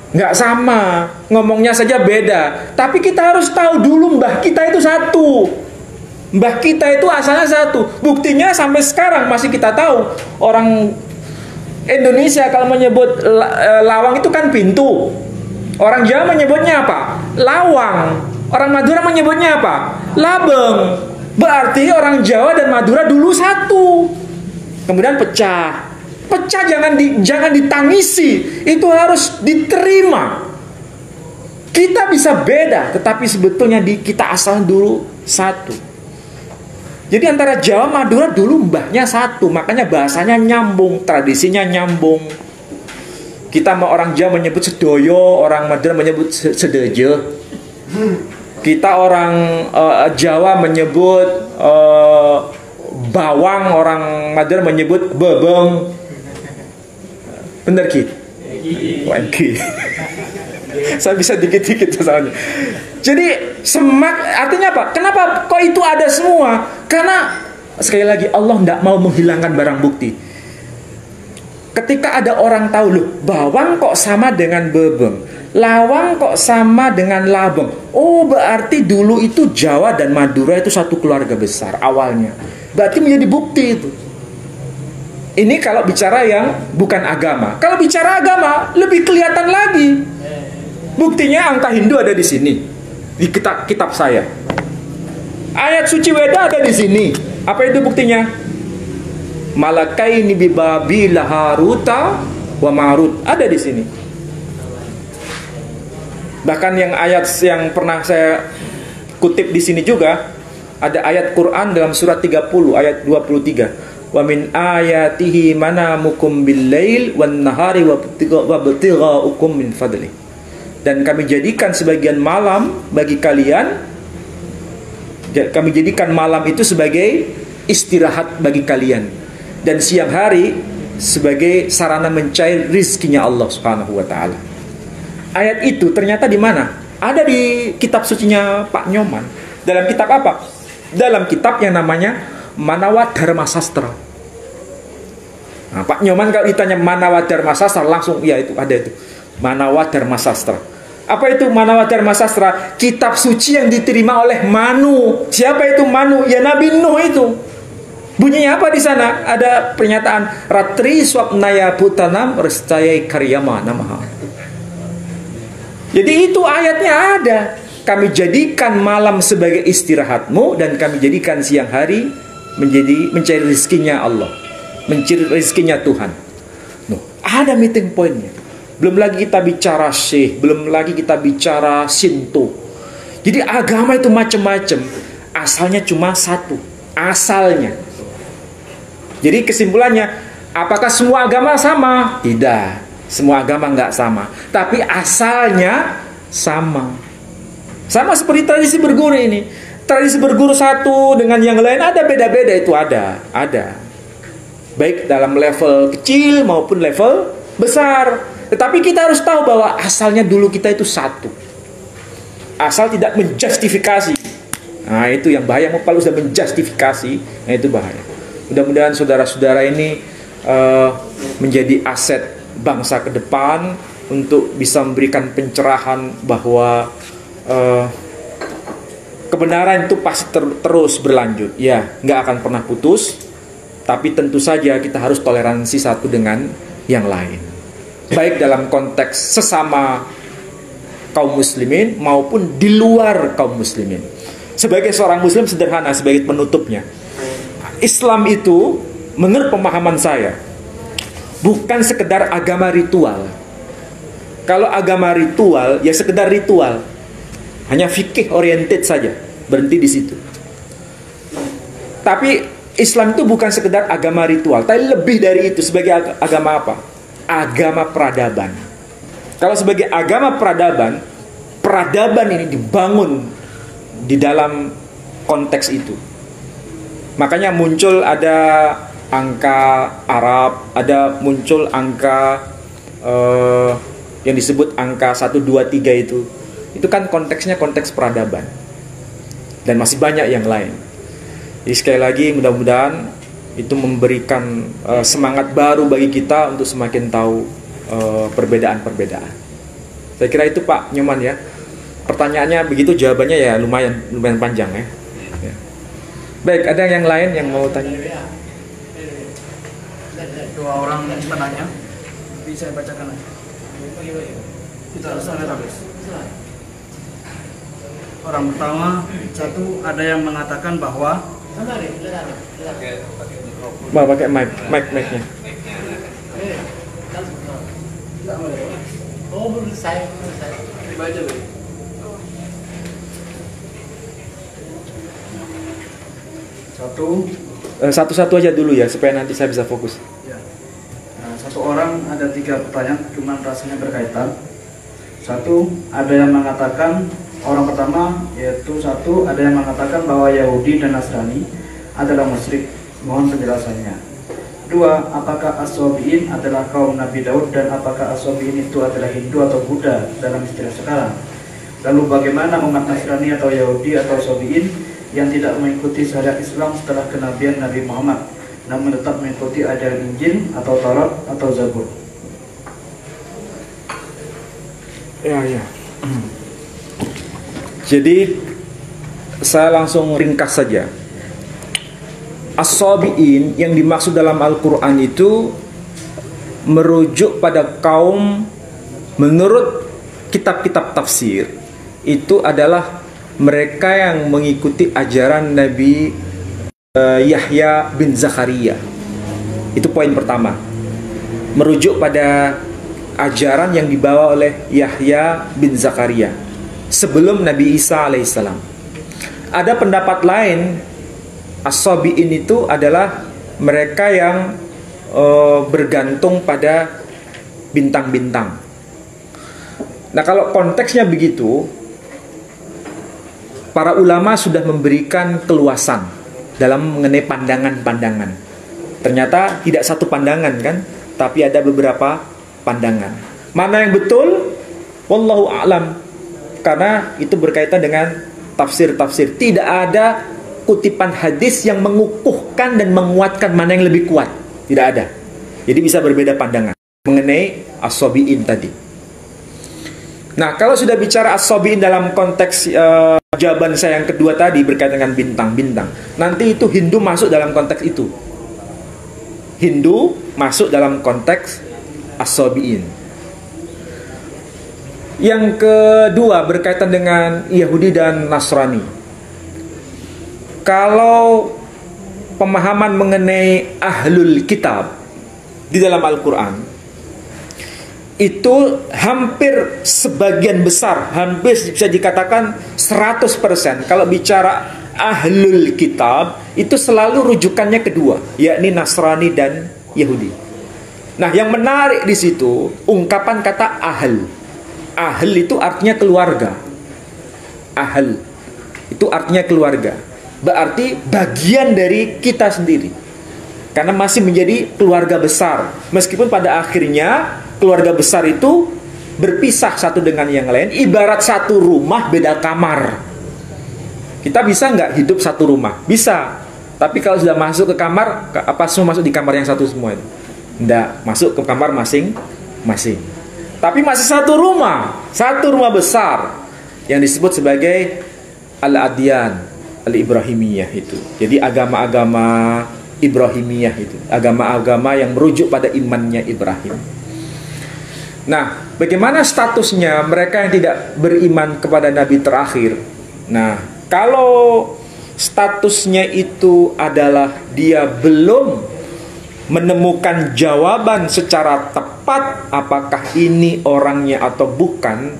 Nggak sama. Ngomongnya saja beda. Tapi kita harus tahu dulu mbah kita itu satu. Mbah kita itu asalnya satu. Buktinya sampai sekarang masih kita tahu. Orang Indonesia kalau menyebut lawang itu kan pintu. Orang Jawa menyebutnya apa? Lawang. Orang Madura menyebutnya apa? Labeng. Berarti orang Jawa dan Madura dulu satu. Kemudian pecah. Pecah jangan ditangisi. Itu harus diterima. Kita bisa beda, tetapi sebetulnya kita asal dulu satu. Jadi antara Jawa Madura dulu mbahnya satu, makanya bahasanya nyambung, tradisinya nyambung. Kita mau orang Jawa menyebut sedoyo, orang Madura menyebut sedeje. Kita orang Jawa menyebut bawang, orang Madura menyebut bebeng. Bener Ki? Ki. Saya bisa dikit-dikit soalnya. Jadi artinya apa? Kenapa kok itu ada semua? Karena sekali lagi Allah tidak mau menghilangkan barang bukti. Ketika ada orang tahu loh, bawang kok sama dengan bebeng, lawang kok sama dengan labeng. Oh, berarti dulu itu Jawa dan Madura itu satu keluarga besar awalnya. Berarti menjadi bukti itu. Ini kalau bicara yang bukan agama. Kalau bicara agama lebih kelihatan lagi. Buktinya angka Hindu ada di sini, di kitab saya. Ayat suci Weda ada di sini. Apa itu buktinya? Malakaini bi Babila Haruta wa Marut ada di sini. Bahkan yang ayat yang pernah saya kutip di sini juga, Ada ayat Quran dalam surat 30 ayat 23. Wa min ayatihi manamukum bil-lail wan nahari wa ibtigha'ukum min fadli. Dan kami jadikan sebagian malam bagi kalian, kami jadikan malam itu sebagai istirahat bagi kalian, dan siang hari sebagai sarana mencari rizkinya Allah Subhanahu wa taala. Ayat itu ternyata di mana? Ada di kitab sucinya Pak Nyoman. Dalam kitab apa? Dalam kitab yang namanya Manawa Dharma Sastra. Nah, Pak Nyoman kalau ditanya Manawa Dharma Sastra, langsung ya itu ada itu. Manawa Dharma Sastra. Apa itu Manawa Dharma Sastra? Kitab suci yang diterima oleh Manu. Siapa itu Manu? Ya Nabi Nuh itu. Bunyinya apa di sana? Ada pernyataan Ratri Swapnaya Butanam Restayai Karyama Namaha. Jadi itu ayatnya ada. Kami jadikan malam sebagai istirahatmu, dan kami jadikan siang hari menjadi mencari rezekinya Allah, mencari rezekinya Tuhan. Nah, ada meeting pointnya. Belum lagi kita bicara Syekh, belum lagi kita bicara Shinto. Jadi agama itu macam-macam. Asalnya cuma satu. Asalnya. Jadi kesimpulannya, apakah semua agama sama? Tidak. Semua agama nggak sama. Tapi asalnya sama. Sama seperti tradisi berguru ini. Tradisi berguru satu dengan yang lain ada beda-beda, itu ada. Baik dalam level kecil maupun level besar. Tetapi kita harus tahu bahwa asalnya dulu kita itu satu. Asal tidak menjustifikasi. Nah itu yang bahaya. Kalau sudah menjustifikasi, nah itu bahaya. Mudah-mudahan saudara-saudara ini menjadi aset bangsa ke depan untuk bisa memberikan pencerahan bahwa kebenaran itu pasti terus berlanjut. Ya, nggak akan pernah putus. Tapi tentu saja kita harus toleransi satu dengan yang lain. Baik dalam konteks sesama kaum muslimin maupun di luar kaum muslimin. Sebagai seorang muslim sederhana, sebagai penutupnya, Islam itu menurut pemahaman saya bukan sekedar agama ritual. Kalau agama ritual ya sekedar ritual, hanya fikih oriented saja, berhenti di situ. Tapi Islam itu bukan sekedar agama ritual, tapi lebih dari itu. Sebagai agama apa? Agama peradaban. Kalau sebagai agama peradaban, peradaban ini dibangun di dalam konteks itu. Makanya muncul ada angka Arab, ada muncul angka yang disebut angka 1, 2, 3 itu. Itu kan konteksnya konteks peradaban. Dan masih banyak yang lain. Jadi sekali lagi mudah-mudahan itu memberikan semangat baru bagi kita untuk semakin tahu perbedaan-perbedaan. Saya kira itu Pak Nyoman ya. Pertanyaannya begitu, jawabannya ya lumayan panjang ya. Baik, ada yang lain yang mau tanya? Dua orang penanya, bisa saya bacakan aja. Kita harus habis. Orang pertama, satu ada yang mengatakan bahwa Pakai mic-nya. Oh, belum saya. Baca dulu. Satu-satu aja dulu ya, supaya nanti saya bisa fokus. Ya. Nah, satu orang ada 3 pertanyaan, cuma rasanya berkaitan. Satu, ada yang mengatakan, orang pertama yaitu satu, ada yang mengatakan bahwa Yahudi dan Nasrani adalah musyrik. Mohon penjelasannya. 2, apakah As-Sabi'in adalah kaum Nabi Daud, dan apakah As-Sabi'in itu adalah Hindu atau Buddha dalam istilah sekarang? Lalu bagaimana umat Nasrani atau Yahudi atau Sabi'in yang tidak mengikuti syariat Islam setelah kenabian Nabi Muhammad, namun tetap mengikuti ajaran Injil atau Taurat atau Zabur? Ya. Jadi saya langsung ringkas saja. As-Sabi'in yang dimaksud dalam Al-Quran itu merujuk pada kaum, menurut kitab-kitab tafsir, itu adalah mereka yang mengikuti ajaran Nabi Yahya bin Zakaria. Itu poin pertama. Merujuk pada ajaran yang dibawa oleh Yahya bin Zakaria sebelum Nabi Isa alaihissalam. Ada pendapat lain, as-sabiin itu adalah mereka yang bergantung pada bintang-bintang. Nah, kalau konteksnya begitu, para ulama sudah memberikan keluasan dalam mengenai pandangan-pandangan. Ternyata tidak satu pandangan kan, tapi ada beberapa pandangan. Mana yang betul? Wallahu a'lam. Karena itu berkaitan dengan tafsir-tafsir. Tidak ada kutipan hadis yang mengukuhkan dan menguatkan mana yang lebih kuat. Tidak ada. Jadi bisa berbeda pandangan mengenai as-sabiin tadi. Nah, kalau sudah bicara as-sabiin dalam konteks jawaban saya yang kedua tadi berkaitan dengan bintang-bintang, nanti itu Hindu masuk dalam konteks itu. Hindu masuk dalam konteks as-sabiin. Yang kedua berkaitan dengan Yahudi dan Nasrani. Kalau pemahaman mengenai ahlul kitab di dalam Al-Quran, itu hampir sebagian besar, hampir bisa dikatakan 100%. Kalau bicara ahlul kitab, itu selalu rujukannya kedua, yakni Nasrani dan Yahudi. Nah, yang menarik di situ ungkapan kata ahl. Ahl itu artinya keluarga. Ahl itu artinya keluarga. Berarti bagian dari kita sendiri. Karena masih menjadi keluarga besar. Meskipun pada akhirnya keluarga besar itu berpisah satu dengan yang lain. Ibarat satu rumah beda kamar. Kita bisa nggak hidup satu rumah? Bisa. Tapi kalau sudah masuk ke kamar, apa semua masuk di kamar yang satu semua itu? Nggak, masuk ke kamar masing-masing. Tapi masih satu rumah besar yang disebut sebagai Al-Adyan Al-Ibrahimiyah itu. Jadi agama-agama Ibrahimiyah itu, agama-agama yang merujuk pada imannya Ibrahim. Nah, bagaimana statusnya mereka yang tidak beriman kepada Nabi terakhir? Nah, kalau statusnya itu adalah dia belum menemukan jawaban secara tepat apakah ini orangnya atau bukan,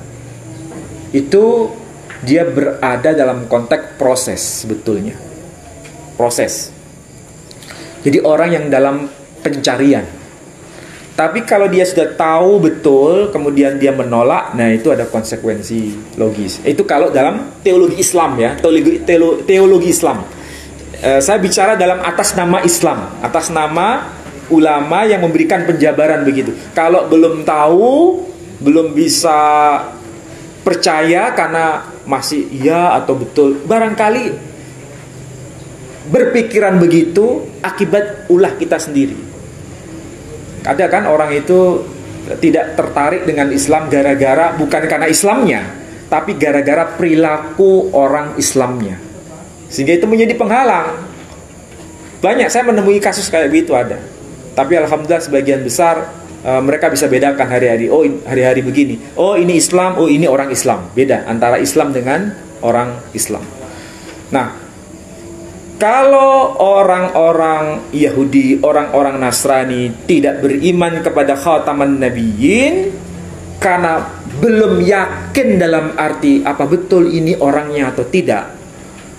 itu dia berada dalam konteks proses sebetulnya. Proses. Jadi orang yang dalam pencarian. Tapi kalau dia sudah tahu betul kemudian dia menolak, nah itu ada konsekuensi logis. Itu kalau dalam teologi Islam ya, teologi Islam. Saya bicara dalam atas nama Islam, atas nama ulama yang memberikan penjabaran begitu. Kalau belum tahu, belum bisa percaya karena masih iya atau betul, barangkali berpikiran begitu akibat ulah kita sendiri. Ada kan orang itu tidak tertarik dengan Islam gara-gara bukan karena Islamnya, tapi gara-gara perilaku orang Islamnya, sehingga itu menjadi penghalang. Banyak saya menemui kasus kayak gitu ada. Tapi alhamdulillah sebagian besar mereka bisa bedakan hari-hari. Oh, hari-hari begini. Oh, ini Islam. Oh, ini orang Islam. Beda antara Islam dengan orang Islam. Nah, kalau orang-orang Yahudi, orang-orang Nasrani tidak beriman kepada khataman nabiyyin karena belum yakin dalam arti apa betul ini orangnya atau tidak,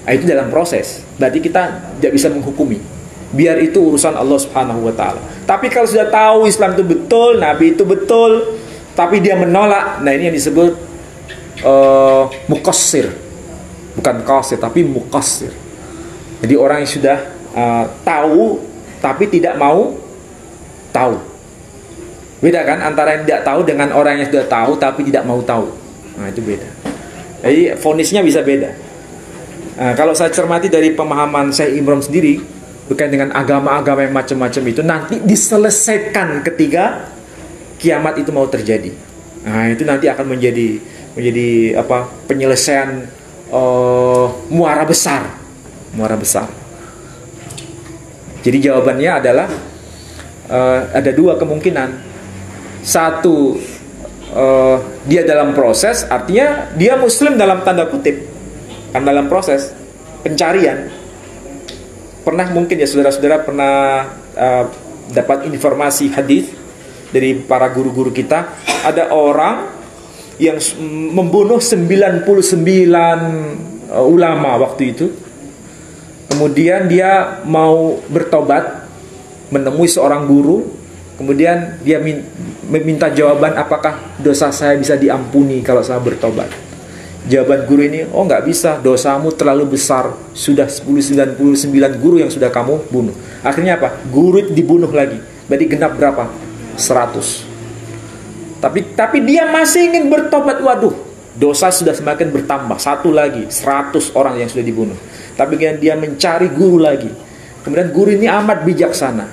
nah, itu dalam proses. Berarti kita tidak bisa menghukumi. Biar itu urusan Allah Subhanahu wa ta'ala. Tapi kalau sudah tahu Islam itu betul, Nabi itu betul, tapi dia menolak, nah ini yang disebut muqassir. Bukan qasir, tapi muqassir. Jadi orang yang sudah tahu tapi tidak mau tahu. Beda kan antara yang tidak tahu dengan orang yang sudah tahu tapi tidak mau tahu. Nah, itu beda. Jadi vonisnya bisa beda. Nah, kalau saya cermati dari pemahaman Syekh Imron sendiri berkaitan dengan agama-agama yang macam-macam itu nanti diselesaikan ketika kiamat itu mau terjadi. Nah, itu nanti akan menjadi apa? Penyelesaian muara besar. Jadi jawabannya adalah ada dua kemungkinan. Satu, dia dalam proses, artinya dia muslim dalam tanda kutip, kan dalam proses pencarian. Pernah mungkin ya saudara-saudara pernah dapat informasi hadis dari para guru-guru kita, ada orang yang membunuh 99 ulama waktu itu. Kemudian dia mau bertobat, menemui seorang guru. Kemudian dia meminta jawaban, apakah dosa saya bisa diampuni kalau saya bertobat. Jawaban guru ini, oh nggak bisa, dosamu terlalu besar. Sudah 99 guru yang sudah kamu bunuh. Akhirnya apa? Guru dibunuh lagi. Berarti genap berapa? 100. Tapi dia masih ingin bertobat. Waduh, dosa sudah semakin bertambah. Satu lagi, 100 orang yang sudah dibunuh. Tapi dia mencari guru lagi. Kemudian guru ini amat bijaksana.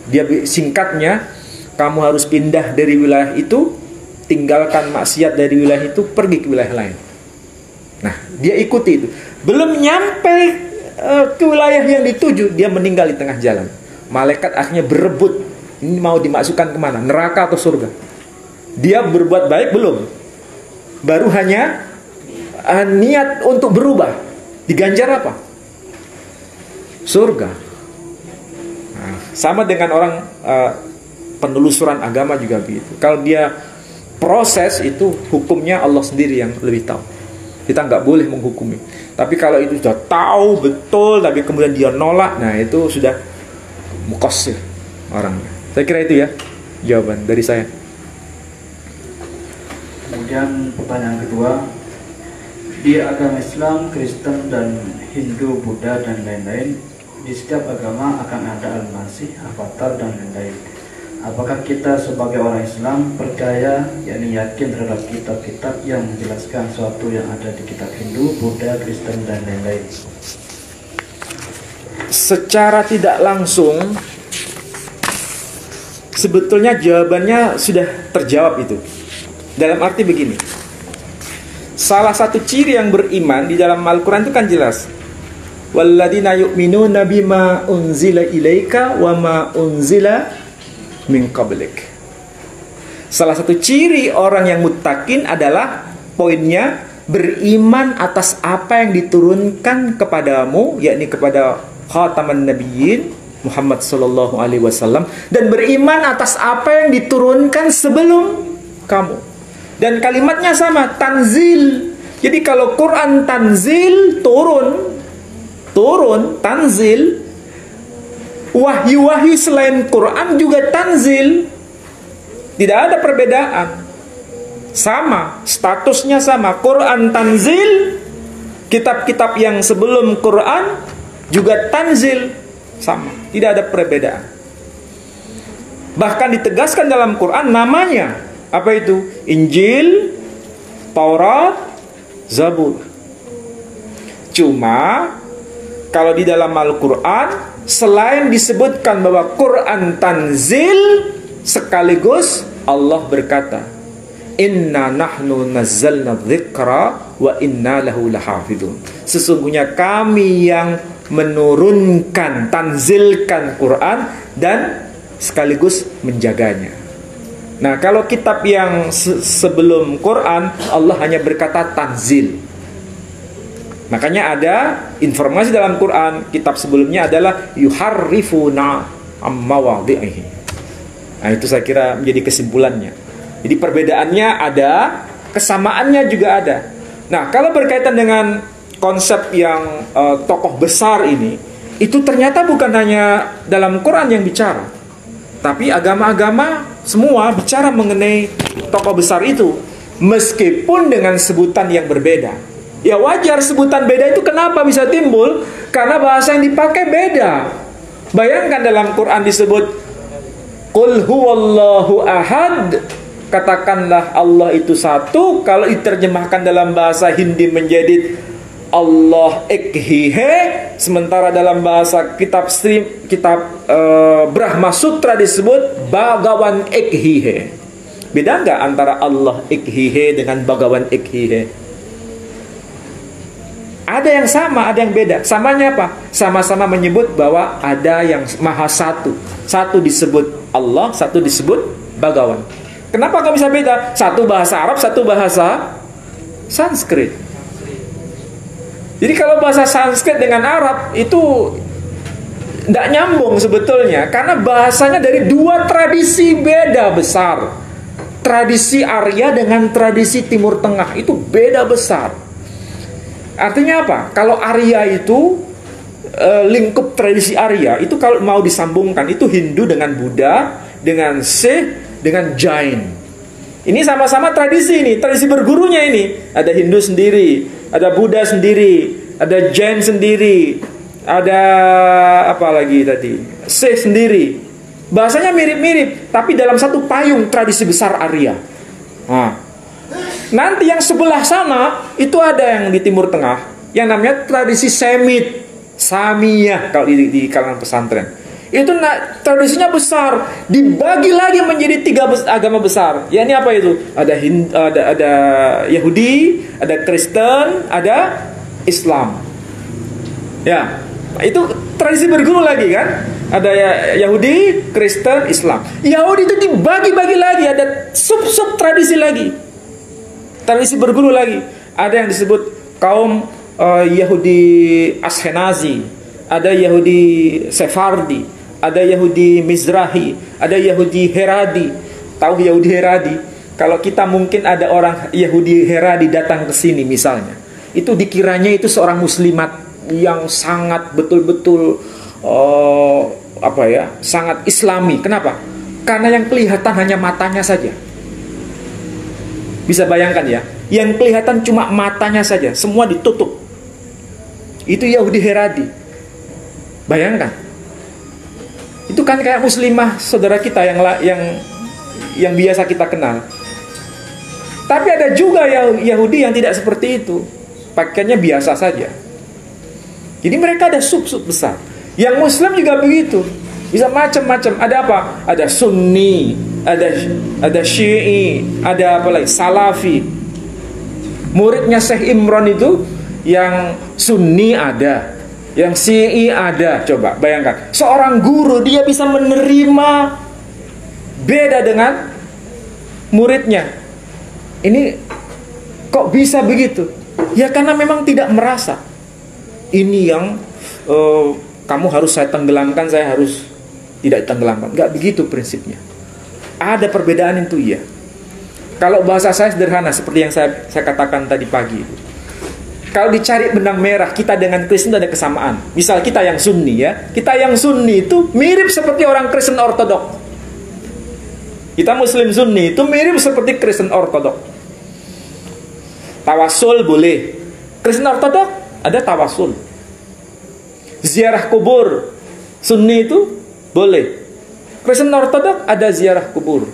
Dia singkatnya, kamu harus pindah dari wilayah itu, tinggalkan maksiat dari wilayah itu, pergi ke wilayah lain. Nah, dia ikuti itu. Belum nyampe ke wilayah yang dituju, dia meninggal di tengah jalan. Malaikat akhirnya berebut, ini mau dimasukkan kemana? Neraka atau surga? Dia berbuat baik belum? Baru hanya niat untuk berubah. Diganjar apa? Surga. Nah, sama dengan orang penelusuran agama juga begitu. Kalau dia proses itu, hukumnya Allah sendiri yang lebih tahu. Kita nggak boleh menghukumi. Tapi kalau itu sudah tahu betul, tapi kemudian dia nolak, nah itu sudah mukosir orangnya. Saya kira itu ya jawaban dari saya. Kemudian pertanyaan kedua, di agama Islam, Kristen, dan Hindu, Buddha, dan lain-lain, di setiap agama akan ada Al-Masih, Avatar, dan lain-lain. Apakah kita sebagai orang Islam percaya, yakni yakin terhadap kitab-kitab yang menjelaskan sesuatu yang ada di kitab Hindu, Buddha, Kristen, dan lain-lain? Secara tidak langsung, sebetulnya jawabannya sudah terjawab itu. Dalam arti begini, salah satu ciri yang beriman di dalam Al-Quran itu kan jelas, walladzina yu'minuna bima unzila ilaika wa ma unzila min qablik. Salah satu ciri orang yang muttaqin adalah poinnya beriman atas apa yang diturunkan kepadamu, yakni kepada khataman nabiyyin Muhammad sallallahu alaihi wasallam, dan beriman atas apa yang diturunkan sebelum kamu. Dan kalimatnya sama, tanzil. Jadi kalau Quran tanzil, turun, tanzil. Wahyu-wahyu selain Quran juga tanzil. Tidak ada perbedaan. Sama, statusnya sama. Quran tanzil, kitab-kitab yang sebelum Quran juga tanzil, sama. Tidak ada perbedaan. Bahkan ditegaskan dalam Quran namanya. Apa itu? Injil, Taurat, Zabur. Cuma kalau di dalam Al-Quran, selain disebutkan bahwa Quran tanzil, sekaligus Allah berkata, inna nahnu nazzalna dzikra wa inna lahu lahafidun. Sesungguhnya kami yang menurunkan, tanzilkan Quran dan sekaligus menjaganya. Nah, kalau kitab yang sebelum Quran, Allah hanya berkata tanzil. Makanya ada informasi dalam Quran, kitab sebelumnya adalah yuharrifuna ammawadhihi. Nah, itu saya kira menjadi kesimpulannya. Jadi perbedaannya ada, kesamaannya juga ada. Nah, kalau berkaitan dengan konsep yang tokoh besar ini, itu ternyata bukan hanya dalam Quran yang bicara, tapi agama-agama semua bicara mengenai tokoh besar itu, meskipun dengan sebutan yang berbeda. Ya wajar sebutan beda itu kenapa bisa timbul? Karena bahasa yang dipakai beda. Bayangkan dalam Quran disebut Qul huwallahu ahad, katakanlah Allah itu satu. Kalau diterjemahkan dalam bahasa Hindi menjadi Allah ekhihe, sementara dalam bahasa kitab Brahma Sutra disebut Bhagawan ekhihe. Beda nggak antara Allah ekhihe dengan Bhagawan ekhihe? Ada yang sama, ada yang beda. Samanya apa? Sama-sama menyebut bahwa ada yang maha satu. Satu disebut Allah, satu disebut Bhagawan. Kenapa kok bisa beda? Satu bahasa Arab, satu bahasa Sanskrit. Jadi kalau bahasa Sanskrit dengan Arab itu tidak nyambung sebetulnya, karena bahasanya dari dua tradisi beda besar. Tradisi Arya dengan tradisi Timur Tengah itu beda besar. Artinya apa? Kalau Arya itu lingkup tradisi Arya itu kalau mau disambungkan itu Hindu dengan Buddha, dengan Sikh, dengan Jain. Ini sama-sama tradisi ini, tradisi bergurunya ini. Ada Hindu sendiri, ada Buddha sendiri, ada Jain sendiri, ada apa lagi tadi? Sikh sendiri. Bahasanya mirip-mirip, tapi dalam satu payung tradisi besar Arya. Nah, nanti yang sebelah sana itu ada yang di Timur Tengah, yang namanya tradisi Semit, Samiyah kalau di kalangan pesantren. Itu tradisinya besar, dibagi lagi menjadi 3 agama besar. Ya ini apa itu? Ada Yahudi, ada Kristen, ada Islam. Ya, itu tradisi berguru lagi kan? Ada Yahudi, Kristen, Islam. Yahudi itu dibagi-bagi lagi, ada sub-sub tradisi lagi. Tradisi berguru lagi. Ada yang disebut kaum Yahudi Ashkenazi, ada Yahudi Sephardi, ada Yahudi Mizrahi, ada Yahudi Heradi. Tahu Yahudi Heradi? Kalau kita mungkin ada orang Yahudi Heradi datang ke sini misalnya, itu dikiranya itu seorang muslimat yang sangat betul-betul sangat Islami. Kenapa? Karena yang kelihatan hanya matanya saja. Bisa bayangkan ya, yang kelihatan cuma matanya saja, semua ditutup. Itu Yahudi Heradi. Bayangkan. Itu kan kayak muslimah saudara kita yang biasa kita kenal. Tapi ada juga Yahudi yang tidak seperti itu. Pakaiannya biasa saja. Jadi mereka ada sub-sub besar. Yang Muslim juga begitu. Bisa macam-macam. Ada apa? Ada Sunni, ada Syi'i, ada apa lagi? Salafi. Muridnya Syekh Imran itu yang Sunni ada, yang Syi'i ada. Coba bayangkan, seorang guru dia bisa menerima beda dengan muridnya. Ini kok bisa begitu? Ya karena memang tidak merasa ini yang kamu harus saya tenggelamkan, saya harus tidak tenggelamkan. Enggak begitu prinsipnya. Ada perbedaan itu ya. Kalau bahasa saya sederhana seperti yang saya katakan tadi pagi itu. Kalau dicari benang merah kita dengan Kristen ada kesamaan. Misal kita yang Sunni ya, kita yang Sunni itu mirip seperti orang Kristen Ortodok. Kita Muslim Sunni itu mirip seperti Kristen Ortodok. Tawasul boleh. Kristen Ortodok ada tawasul. Ziarah kubur Sunni itu boleh. Kristen Ortodok ada ziarah kubur.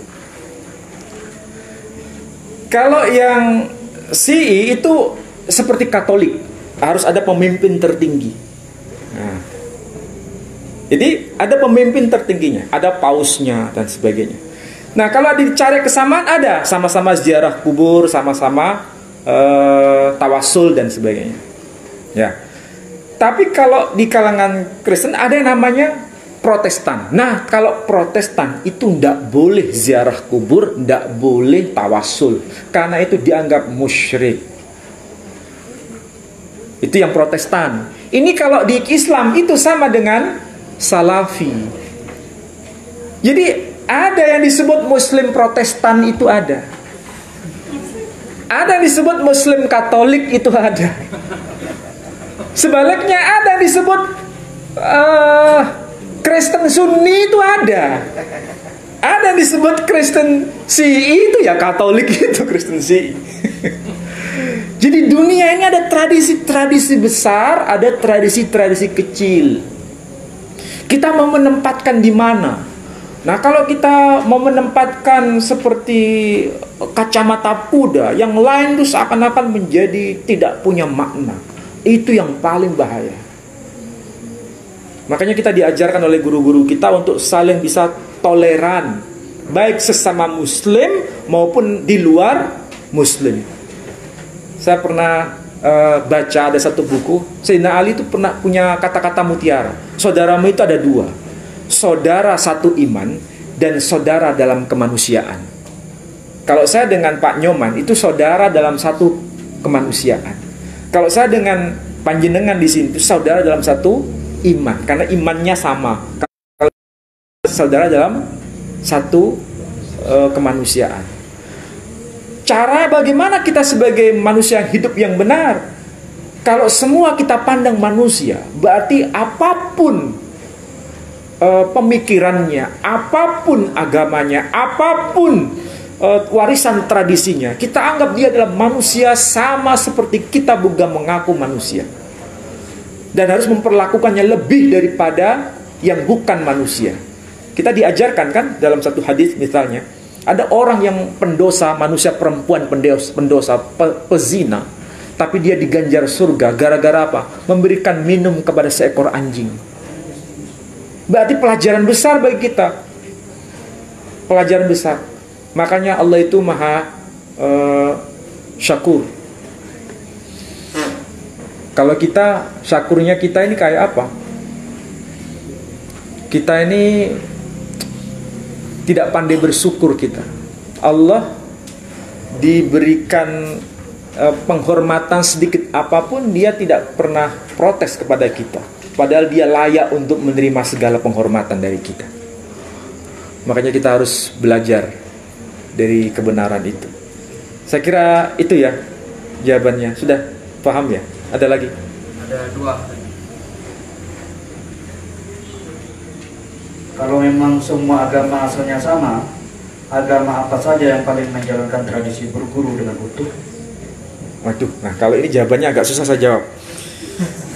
Kalau yang Syi'i itu seperti Katolik, harus ada pemimpin tertinggi. Nah, jadi ada pemimpin tertingginya, ada pausnya dan sebagainya. Nah kalau dicari kesamaan ada, sama-sama ziarah kubur, sama-sama tawasul dan sebagainya. Ya. Tapi kalau di kalangan Kristen ada yang namanya Protestan. Nah, kalau Protestan itu tidak boleh ziarah kubur, tidak boleh tawasul, karena itu dianggap musyrik. Itu yang Protestan. Ini kalau di Islam itu sama dengan Salafi. Jadi ada yang disebut Muslim Protestan itu ada. Ada yang disebut Muslim Katolik itu ada. Sebaliknya ada yang disebut Kristen Sunni itu ada. Ada yang disebut Kristen Syi'i itu ya Katolik itu Kristen Syi'i. Jadi dunia ini ada tradisi-tradisi besar, ada tradisi-tradisi kecil. Kita mau menempatkan di mana? Nah, kalau kita mau menempatkan seperti kacamata kuda, yang lain itu seakan-akan menjadi tidak punya makna. Itu yang paling bahaya. Makanya kita diajarkan oleh guru-guru kita untuk saling bisa toleran, baik sesama Muslim maupun di luar Muslim. Saya pernah baca ada satu buku, Sayyidina Ali itu pernah punya kata-kata mutiara. Saudaramu itu ada dua, saudara satu iman dan saudara dalam kemanusiaan. Kalau saya dengan Pak Nyoman itu saudara dalam satu kemanusiaan. Kalau saya dengan panjenengan di sini itu saudara dalam satu iman, karena imannya sama. Kalau saudara dalam satu kemanusiaan. Cara bagaimana kita sebagai manusia hidup yang benar? Kalau semua kita pandang manusia, berarti apapun pemikirannya, apapun agamanya, apapun warisan tradisinya, kita anggap dia adalah manusia sama seperti kita juga mengaku manusia. Dan harus memperlakukannya lebih daripada yang bukan manusia. Kita diajarkan kan dalam satu hadis misalnya, ada orang yang pendosa, manusia perempuan pendosa, pezina, tapi dia diganjar surga gara-gara apa? Memberikan minum kepada seekor anjing. Berarti pelajaran besar bagi kita. Pelajaran besar. Makanya Allah itu maha syakur. Kalau kita, syakurnya kita ini kayak apa? Kita ini tidak pandai bersyukur kita. Allah diberikan penghormatan sedikit apapun, dia tidak pernah protes kepada kita. Padahal dia layak untuk menerima segala penghormatan dari kita. Makanya kita harus belajar dari kebenaran itu. Saya kira itu ya jawabannya. Sudah paham ya? Ada lagi? Ada dua. Kalau memang semua agama asalnya sama, agama apa saja yang paling menjalankan tradisi berguru dengan utuh? Waduh, nah kalau ini jawabannya agak susah saya jawab.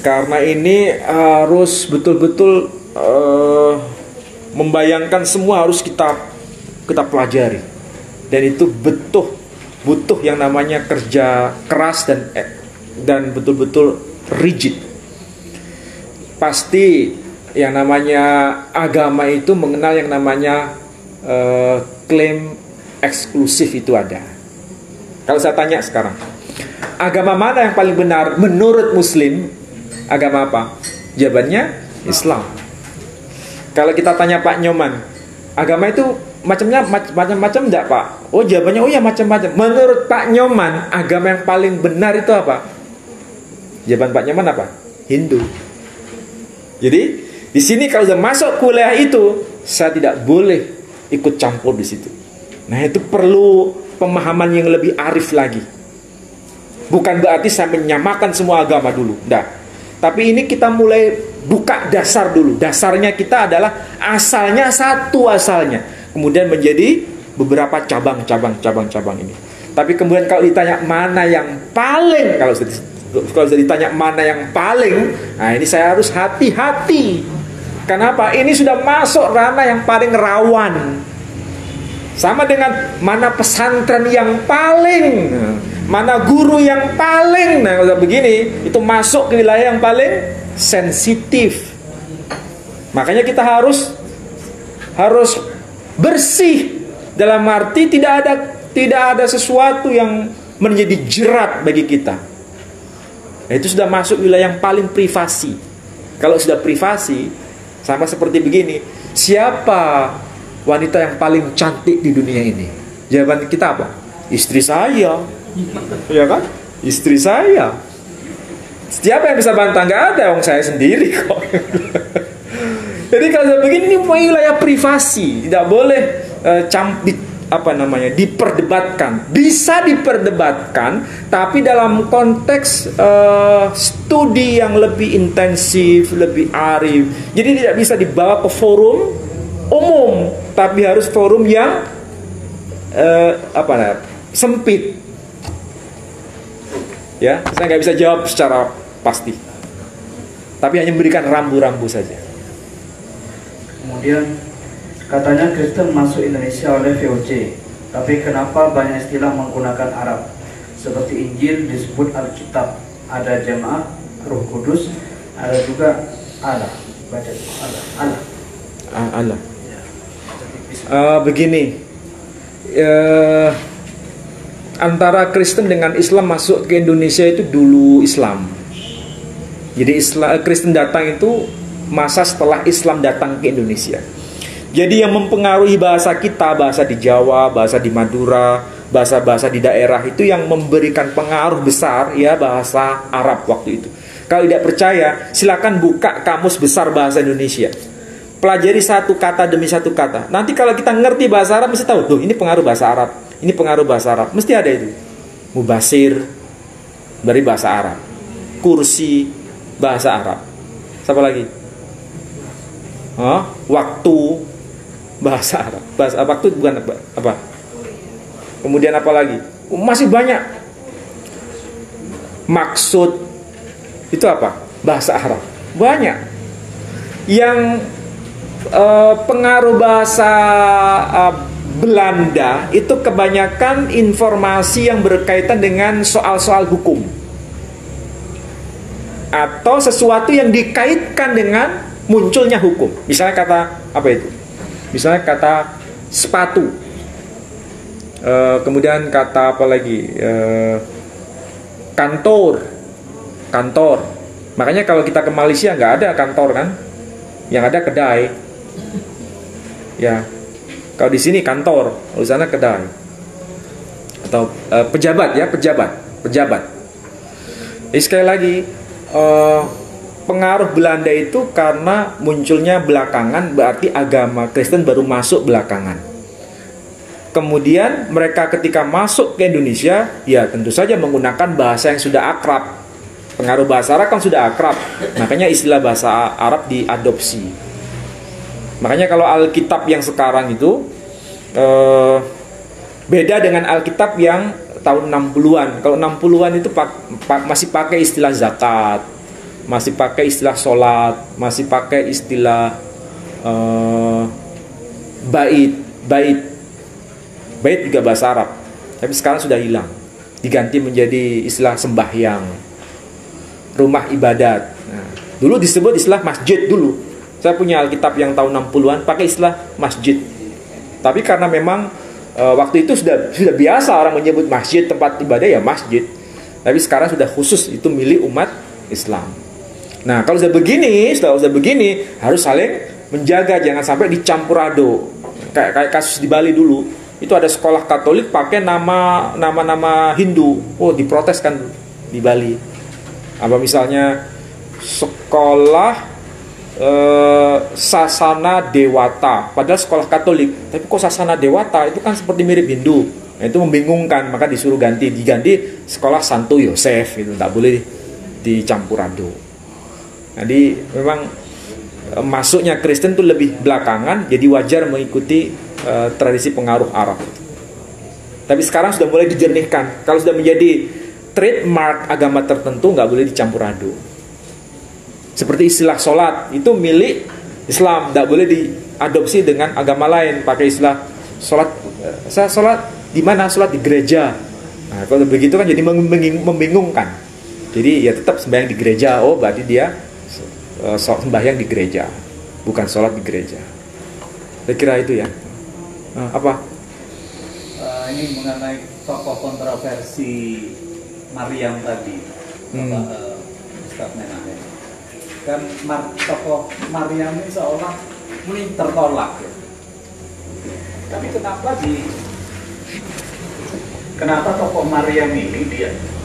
Karena ini harus betul-betul membayangkan semua harus kita pelajari. Dan itu butuh yang namanya kerja keras dan betul-betul rigid. Pasti yang namanya agama itu mengenal yang namanya klaim eksklusif itu ada. Kalau saya tanya sekarang, agama mana yang paling benar menurut Muslim? Agama apa? Jawabannya Islam. Kalau kita tanya Pak Nyoman, agama itu macam-macam enggak Pak? Oh jawabannya, oh ya macam-macam. Menurut Pak Nyoman, agama yang paling benar itu apa? Jawaban Pak Nyoman apa? Hindu. Jadi di sini kalau sudah masuk kuliah itu, saya tidak boleh ikut campur di situ. Nah itu perlu pemahaman yang lebih arif lagi. Bukan berarti saya menyamakan semua agama dulu, enggak. Tapi ini kita mulai buka dasar dulu. Dasarnya kita adalah asalnya satu asalnya. Kemudian menjadi beberapa cabang ini. Tapi kemudian kalau ditanya mana yang paling, kalau sudah ditanya mana yang paling, nah ini saya harus hati-hati. Kenapa? Ini sudah masuk ranah yang paling rawan. Sama dengan mana pesantren yang paling, mana guru yang paling. Nah kalau begini, itu masuk ke wilayah yang paling sensitif. Makanya kita harus bersih. Dalam arti tidak ada sesuatu yang menjadi jerat bagi kita. Nah, itu sudah masuk wilayah yang paling privasi. Kalau sudah privasi, sama seperti begini, siapa wanita yang paling cantik di dunia ini? Jawaban kita apa? Istri saya. Ya kan? Istri saya. Siapa yang bisa bantah? Nggak ada, orang saya sendiri kok. Jadi kalau begini, ini wilayah privasi, tidak boleh diperdebatkan. Bisa diperdebatkan, tapi dalam konteks studi yang lebih intensif, lebih arif. Jadi tidak bisa dibawa ke forum umum, tapi harus forum yang sempit. Ya, saya nggak bisa jawab secara pasti, tapi hanya memberikan rambu-rambu saja. Kemudian katanya Kristen masuk Indonesia oleh VOC, tapi kenapa banyak istilah menggunakan Arab? Seperti Injil disebut Alkitab, ada jemaat, Roh Kudus, ada juga Allah. Baca Allah. Begini, antara Kristen dengan Islam masuk ke Indonesia itu dulu Islam. Jadi Kristen datang itu masa setelah Islam datang ke Indonesia. Jadi yang mempengaruhi bahasa kita, bahasa di Jawa, bahasa di Madura, bahasa-bahasa di daerah itu yang memberikan pengaruh besar ya bahasa Arab waktu itu. Kalau tidak percaya, silakan buka kamus besar bahasa Indonesia. Pelajari satu kata demi satu kata. Nanti kalau kita ngerti bahasa Arab mesti tahu, tuh ini pengaruh bahasa Arab, ini pengaruh bahasa Arab. Mesti ada itu. Mubasir dari bahasa Arab. kursi bahasa Arab. Siapa lagi? Waktu bahasa Arab. Bahasa waktu bukan apa? Kemudian apa lagi? Masih banyak. Maksud itu apa? Bahasa Arab. Banyak. Yang pengaruh bahasa Belanda itu kebanyakan informasi yang berkaitan dengan soal-soal hukum atau sesuatu yang dikaitkan dengan munculnya hukum. Misalnya kata apa itu? Misalnya kata sepatu. Kemudian kata apa lagi? Kantor. Makanya kalau kita ke Malaysia nggak ada kantor kan? Yang ada kedai. Ya. Kalau di sini kantor, di sana kedai. Atau pejabat ya, pejabat. Jadi sekali lagi, pengaruh Belanda itu karena munculnya belakangan, berarti agama Kristen baru masuk belakangan. Kemudian mereka ketika masuk ke Indonesia, ya tentu saja menggunakan bahasa yang sudah akrab. Pengaruh bahasa Arab kan sudah akrab, makanya istilah bahasa Arab diadopsi. Makanya kalau Alkitab yang sekarang itu beda dengan Alkitab yang tahun 60-an. Kalau 60-an itu masih pakai istilah zakat, masih pakai istilah sholat, masih pakai istilah bait juga bahasa Arab. Tapi sekarang sudah hilang, diganti menjadi istilah sembahyang, rumah ibadat. Nah, dulu disebut istilah masjid dulu. Saya punya Alkitab yang tahun 60-an pakai istilah masjid. Tapi karena memang waktu itu sudah biasa orang menyebut masjid, tempat ibadah ya masjid. Tapi sekarang sudah khusus itu milik umat Islam. Nah, kalau sudah begini harus saling menjaga, jangan sampai dicampur aduk. Kayak kasus di Bali dulu. Itu ada sekolah Katolik pakai nama Hindu. Oh, diprotes kan di Bali. Apa misalnya sekolah Sasana Dewata, padahal sekolah Katolik, tapi kok Sasana Dewata itu kan seperti mirip Hindu. Nah, itu membingungkan, maka disuruh diganti sekolah Santo Yosef, itu tak boleh dicampur aduk. Jadi memang masuknya Kristen itu lebih belakangan, jadi wajar mengikuti tradisi pengaruh Arab. Tapi sekarang sudah mulai dijernihkan. Kalau sudah menjadi trademark agama tertentu, nggak boleh dicampur aduk. Seperti istilah sholat itu milik Islam, tidak boleh diadopsi dengan agama lain. Pakai istilah sholat, saya sholat di mana? Sholat di gereja. Nah, kalau begitu kan jadi membingungkan. Jadi ya tetap sembahyang di gereja. Oh, berarti dia sembahyang di gereja, bukan sholat di gereja. Saya kira itu ya. Apa? Ini mengenai tokoh kontroversi Maryam tadi, Ustaz Menahem. Kan tokoh Maryam ini seolah tertolak ya. Tapi kenapa tokoh Maryam ini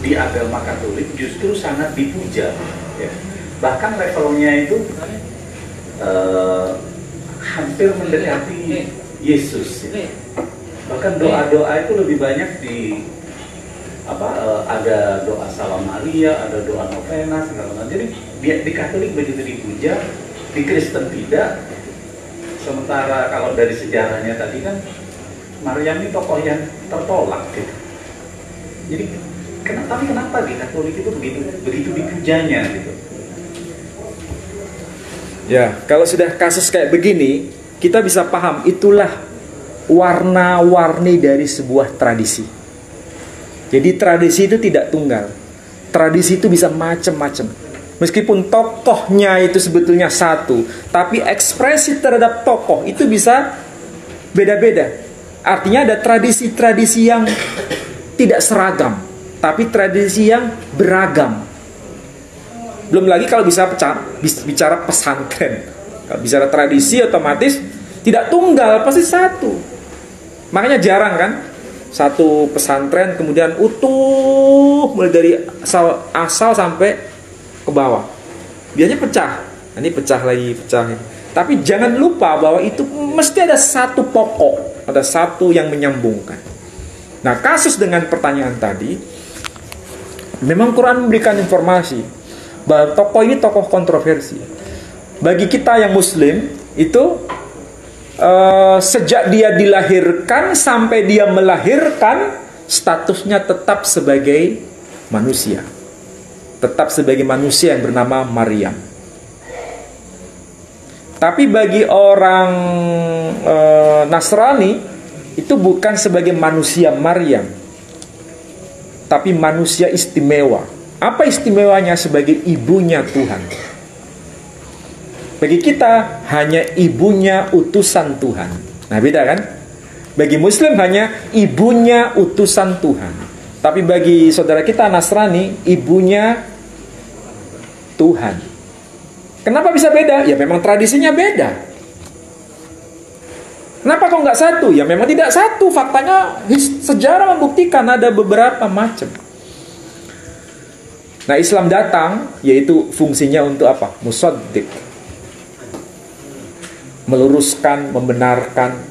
di agama Katolik justru sangat dipuja ya. Bahkan levelnya itu hampir mendekati Yesus ya. Bahkan doa-doa itu lebih banyak ada doa Salam Maria, ada doa novena segala macam. Jadi di Katolik begitu dipuja, di Kristen tidak. Sementara kalau dari sejarahnya tadi kan Maryam ini tokoh yang tertolak gitu. Jadi kenapa di Katolik itu begitu dipujanya gitu? Ya, kalau sudah kasus kayak begini, kita bisa paham itulah warna-warni dari sebuah tradisi. Jadi tradisi itu tidak tunggal. Tradisi itu bisa macam-macam. Meskipun tokohnya itu sebetulnya satu, tapi ekspresi terhadap tokoh itu bisa beda-beda. Artinya ada tradisi-tradisi yang tidak seragam, tapi tradisi yang beragam. Belum lagi kalau bicara pesantren. Kalau bicara tradisi otomatis tidak tunggal, pasti satu. Makanya jarang kan satu pesantren kemudian utuh mulai dari asal sampai ke bawah. Biasanya pecah. Ini pecah lagi. Tapi jangan lupa bahwa itu mesti ada satu pokok, ada satu yang menyambungkan. Nah, kasus dengan pertanyaan tadi, memang Quran memberikan informasi bahwa tokoh ini tokoh kontroversi. Bagi kita yang muslim itu sejak dia dilahirkan sampai dia melahirkan, statusnya tetap sebagai manusia. Tetap sebagai manusia yang bernama Maryam. Tapi bagi orang Nasrani itu bukan sebagai manusia Maryam, tapi manusia istimewa. Apa istimewanya? Sebagai ibunya Tuhan. Bagi kita hanya ibunya utusan Tuhan. Nah, beda kan? Bagi Muslim hanya ibunya utusan Tuhan. Tapi bagi saudara kita Nasrani, ibunya Tuhan. Kenapa bisa beda? Ya memang tradisinya beda. Kenapa kok nggak satu? Ya memang tidak satu. Faktanya sejarah membuktikan ada beberapa macam. Nah, Islam datang, yaitu fungsinya untuk apa? Musaddiq. Meluruskan, membenarkan,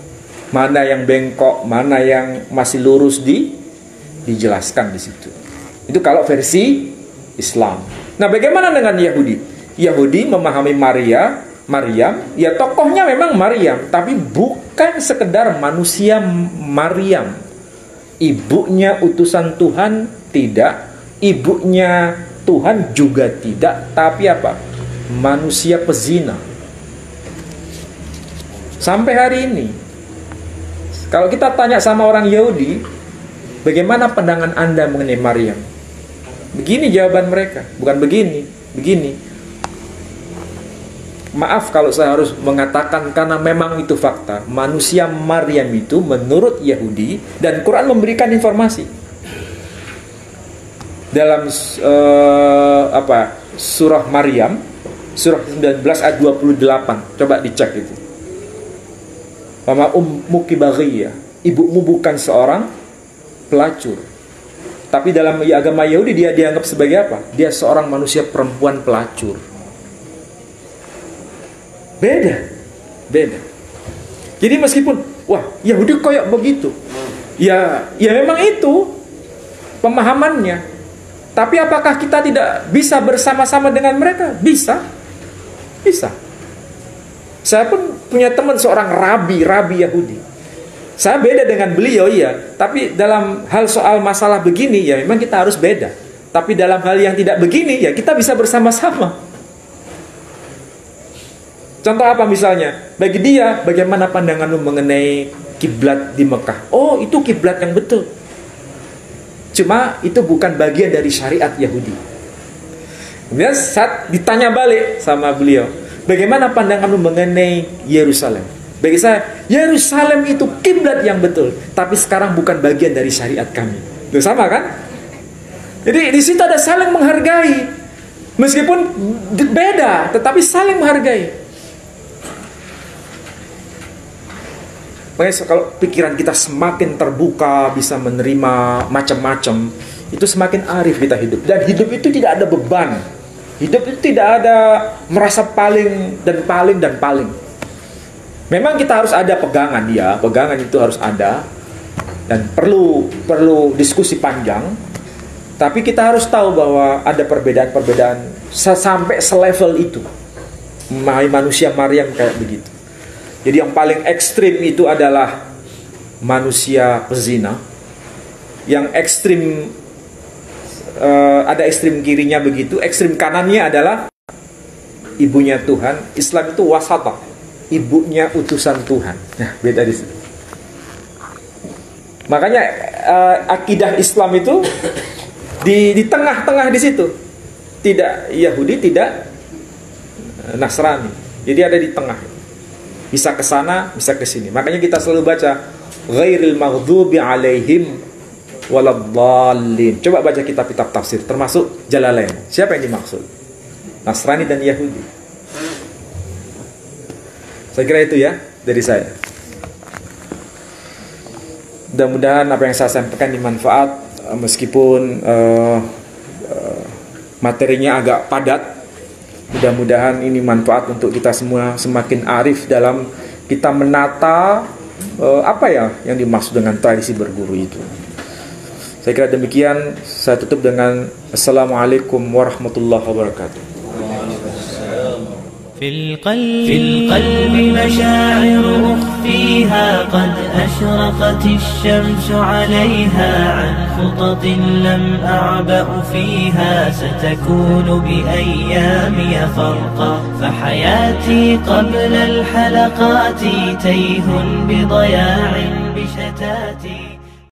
mana yang bengkok, mana yang masih lurus dijelaskan di situ. Itu kalau versi Islam. Nah, bagaimana dengan Yahudi? Yahudi memahami Maryam, ya tokohnya memang Maryam, tapi bukan sekedar manusia Maryam. Ibunya utusan Tuhan tidak, ibunya Tuhan juga tidak, tapi apa? Manusia pezina. Sampai hari ini, kalau kita tanya sama orang Yahudi, bagaimana pandangan Anda mengenai Maryam? Begini jawaban mereka, bukan begini. Maaf kalau saya harus mengatakan, karena memang itu fakta. Manusia Maryam itu menurut Yahudi, dan Quran memberikan informasi dalam surah Maryam, surah 19 ayat 28. Coba dicek itu. Mama ummuki baghiyah, ibumu bukan seorang pelacur. Tapi dalam agama Yahudi dia dianggap sebagai apa? Dia seorang manusia perempuan pelacur. Beda. Jadi meskipun wah, Yahudi kayak begitu. Ya memang itu pemahamannya. Tapi apakah kita tidak bisa bersama-sama dengan mereka? Bisa. Saya pun punya teman seorang rabi Yahudi. Saya beda dengan beliau, ya. Tapi dalam hal soal masalah begini, ya memang kita harus beda. Tapi dalam hal yang tidak begini, ya kita bisa bersama-sama. Contoh apa misalnya? Bagi dia, bagaimana pandanganmu mengenai kiblat di Mekah? Oh, itu kiblat yang betul. Cuma itu bukan bagian dari syariat Yahudi. Kemudian saat ditanya balik sama beliau, bagaimana pandanganmu mengenai Yerusalem? Bagi saya, Yerusalem itu kiblat yang betul, tapi sekarang bukan bagian dari syariat kami. Itu sama kan? Jadi di situ ada saling menghargai. Meskipun beda, tetapi saling menghargai. Makanya kalau pikiran kita semakin terbuka, bisa menerima macam-macam, itu semakin arif kita hidup. Dan hidup itu tidak ada beban. Hidup itu tidak ada merasa paling. Memang kita harus ada pegangan, ya. Pegangan itu harus ada. Dan perlu diskusi panjang. Tapi kita harus tahu bahwa ada perbedaan-perbedaan sampai selevel itu. Manusia Maryam kayak begitu. Jadi yang paling ekstrim itu adalah manusia pezina. Yang ekstrim, ada ekstrim kirinya begitu. Ekstrim kanannya adalah ibunya Tuhan. Islam itu wasatah, ibunya utusan Tuhan. Nah, beda di situ. Makanya akidah Islam itu di tengah-tengah di situ. Tidak Yahudi, tidak Nasrani. Jadi ada di tengah. Bisa ke sana, bisa ke sini. Makanya kita selalu baca ghairil maghdubi alaihim waladdallin. Coba baca kitab-kitab tafsir termasuk Jalalain. Siapa yang dimaksud? Nasrani dan Yahudi. Saya kira itu ya dari saya. Mudah-mudahan apa yang saya sampaikan dimanfaat, meskipun materinya agak padat. Mudah-mudahan ini manfaat untuk kita semua, semakin arif dalam kita menata apa ya yang dimaksud dengan tradisi berguru itu. Saya kira demikian. Saya tutup dengan Assalamualaikum warahmatullahi wabarakatuh. في القلب مشاعر أخفيها قد أشرقت الشمس عليها عن خطط لم أعبأ فيها ستكون بأيامي فرقا فحياتي قبل الحلقات تيه بضياع بشتاتي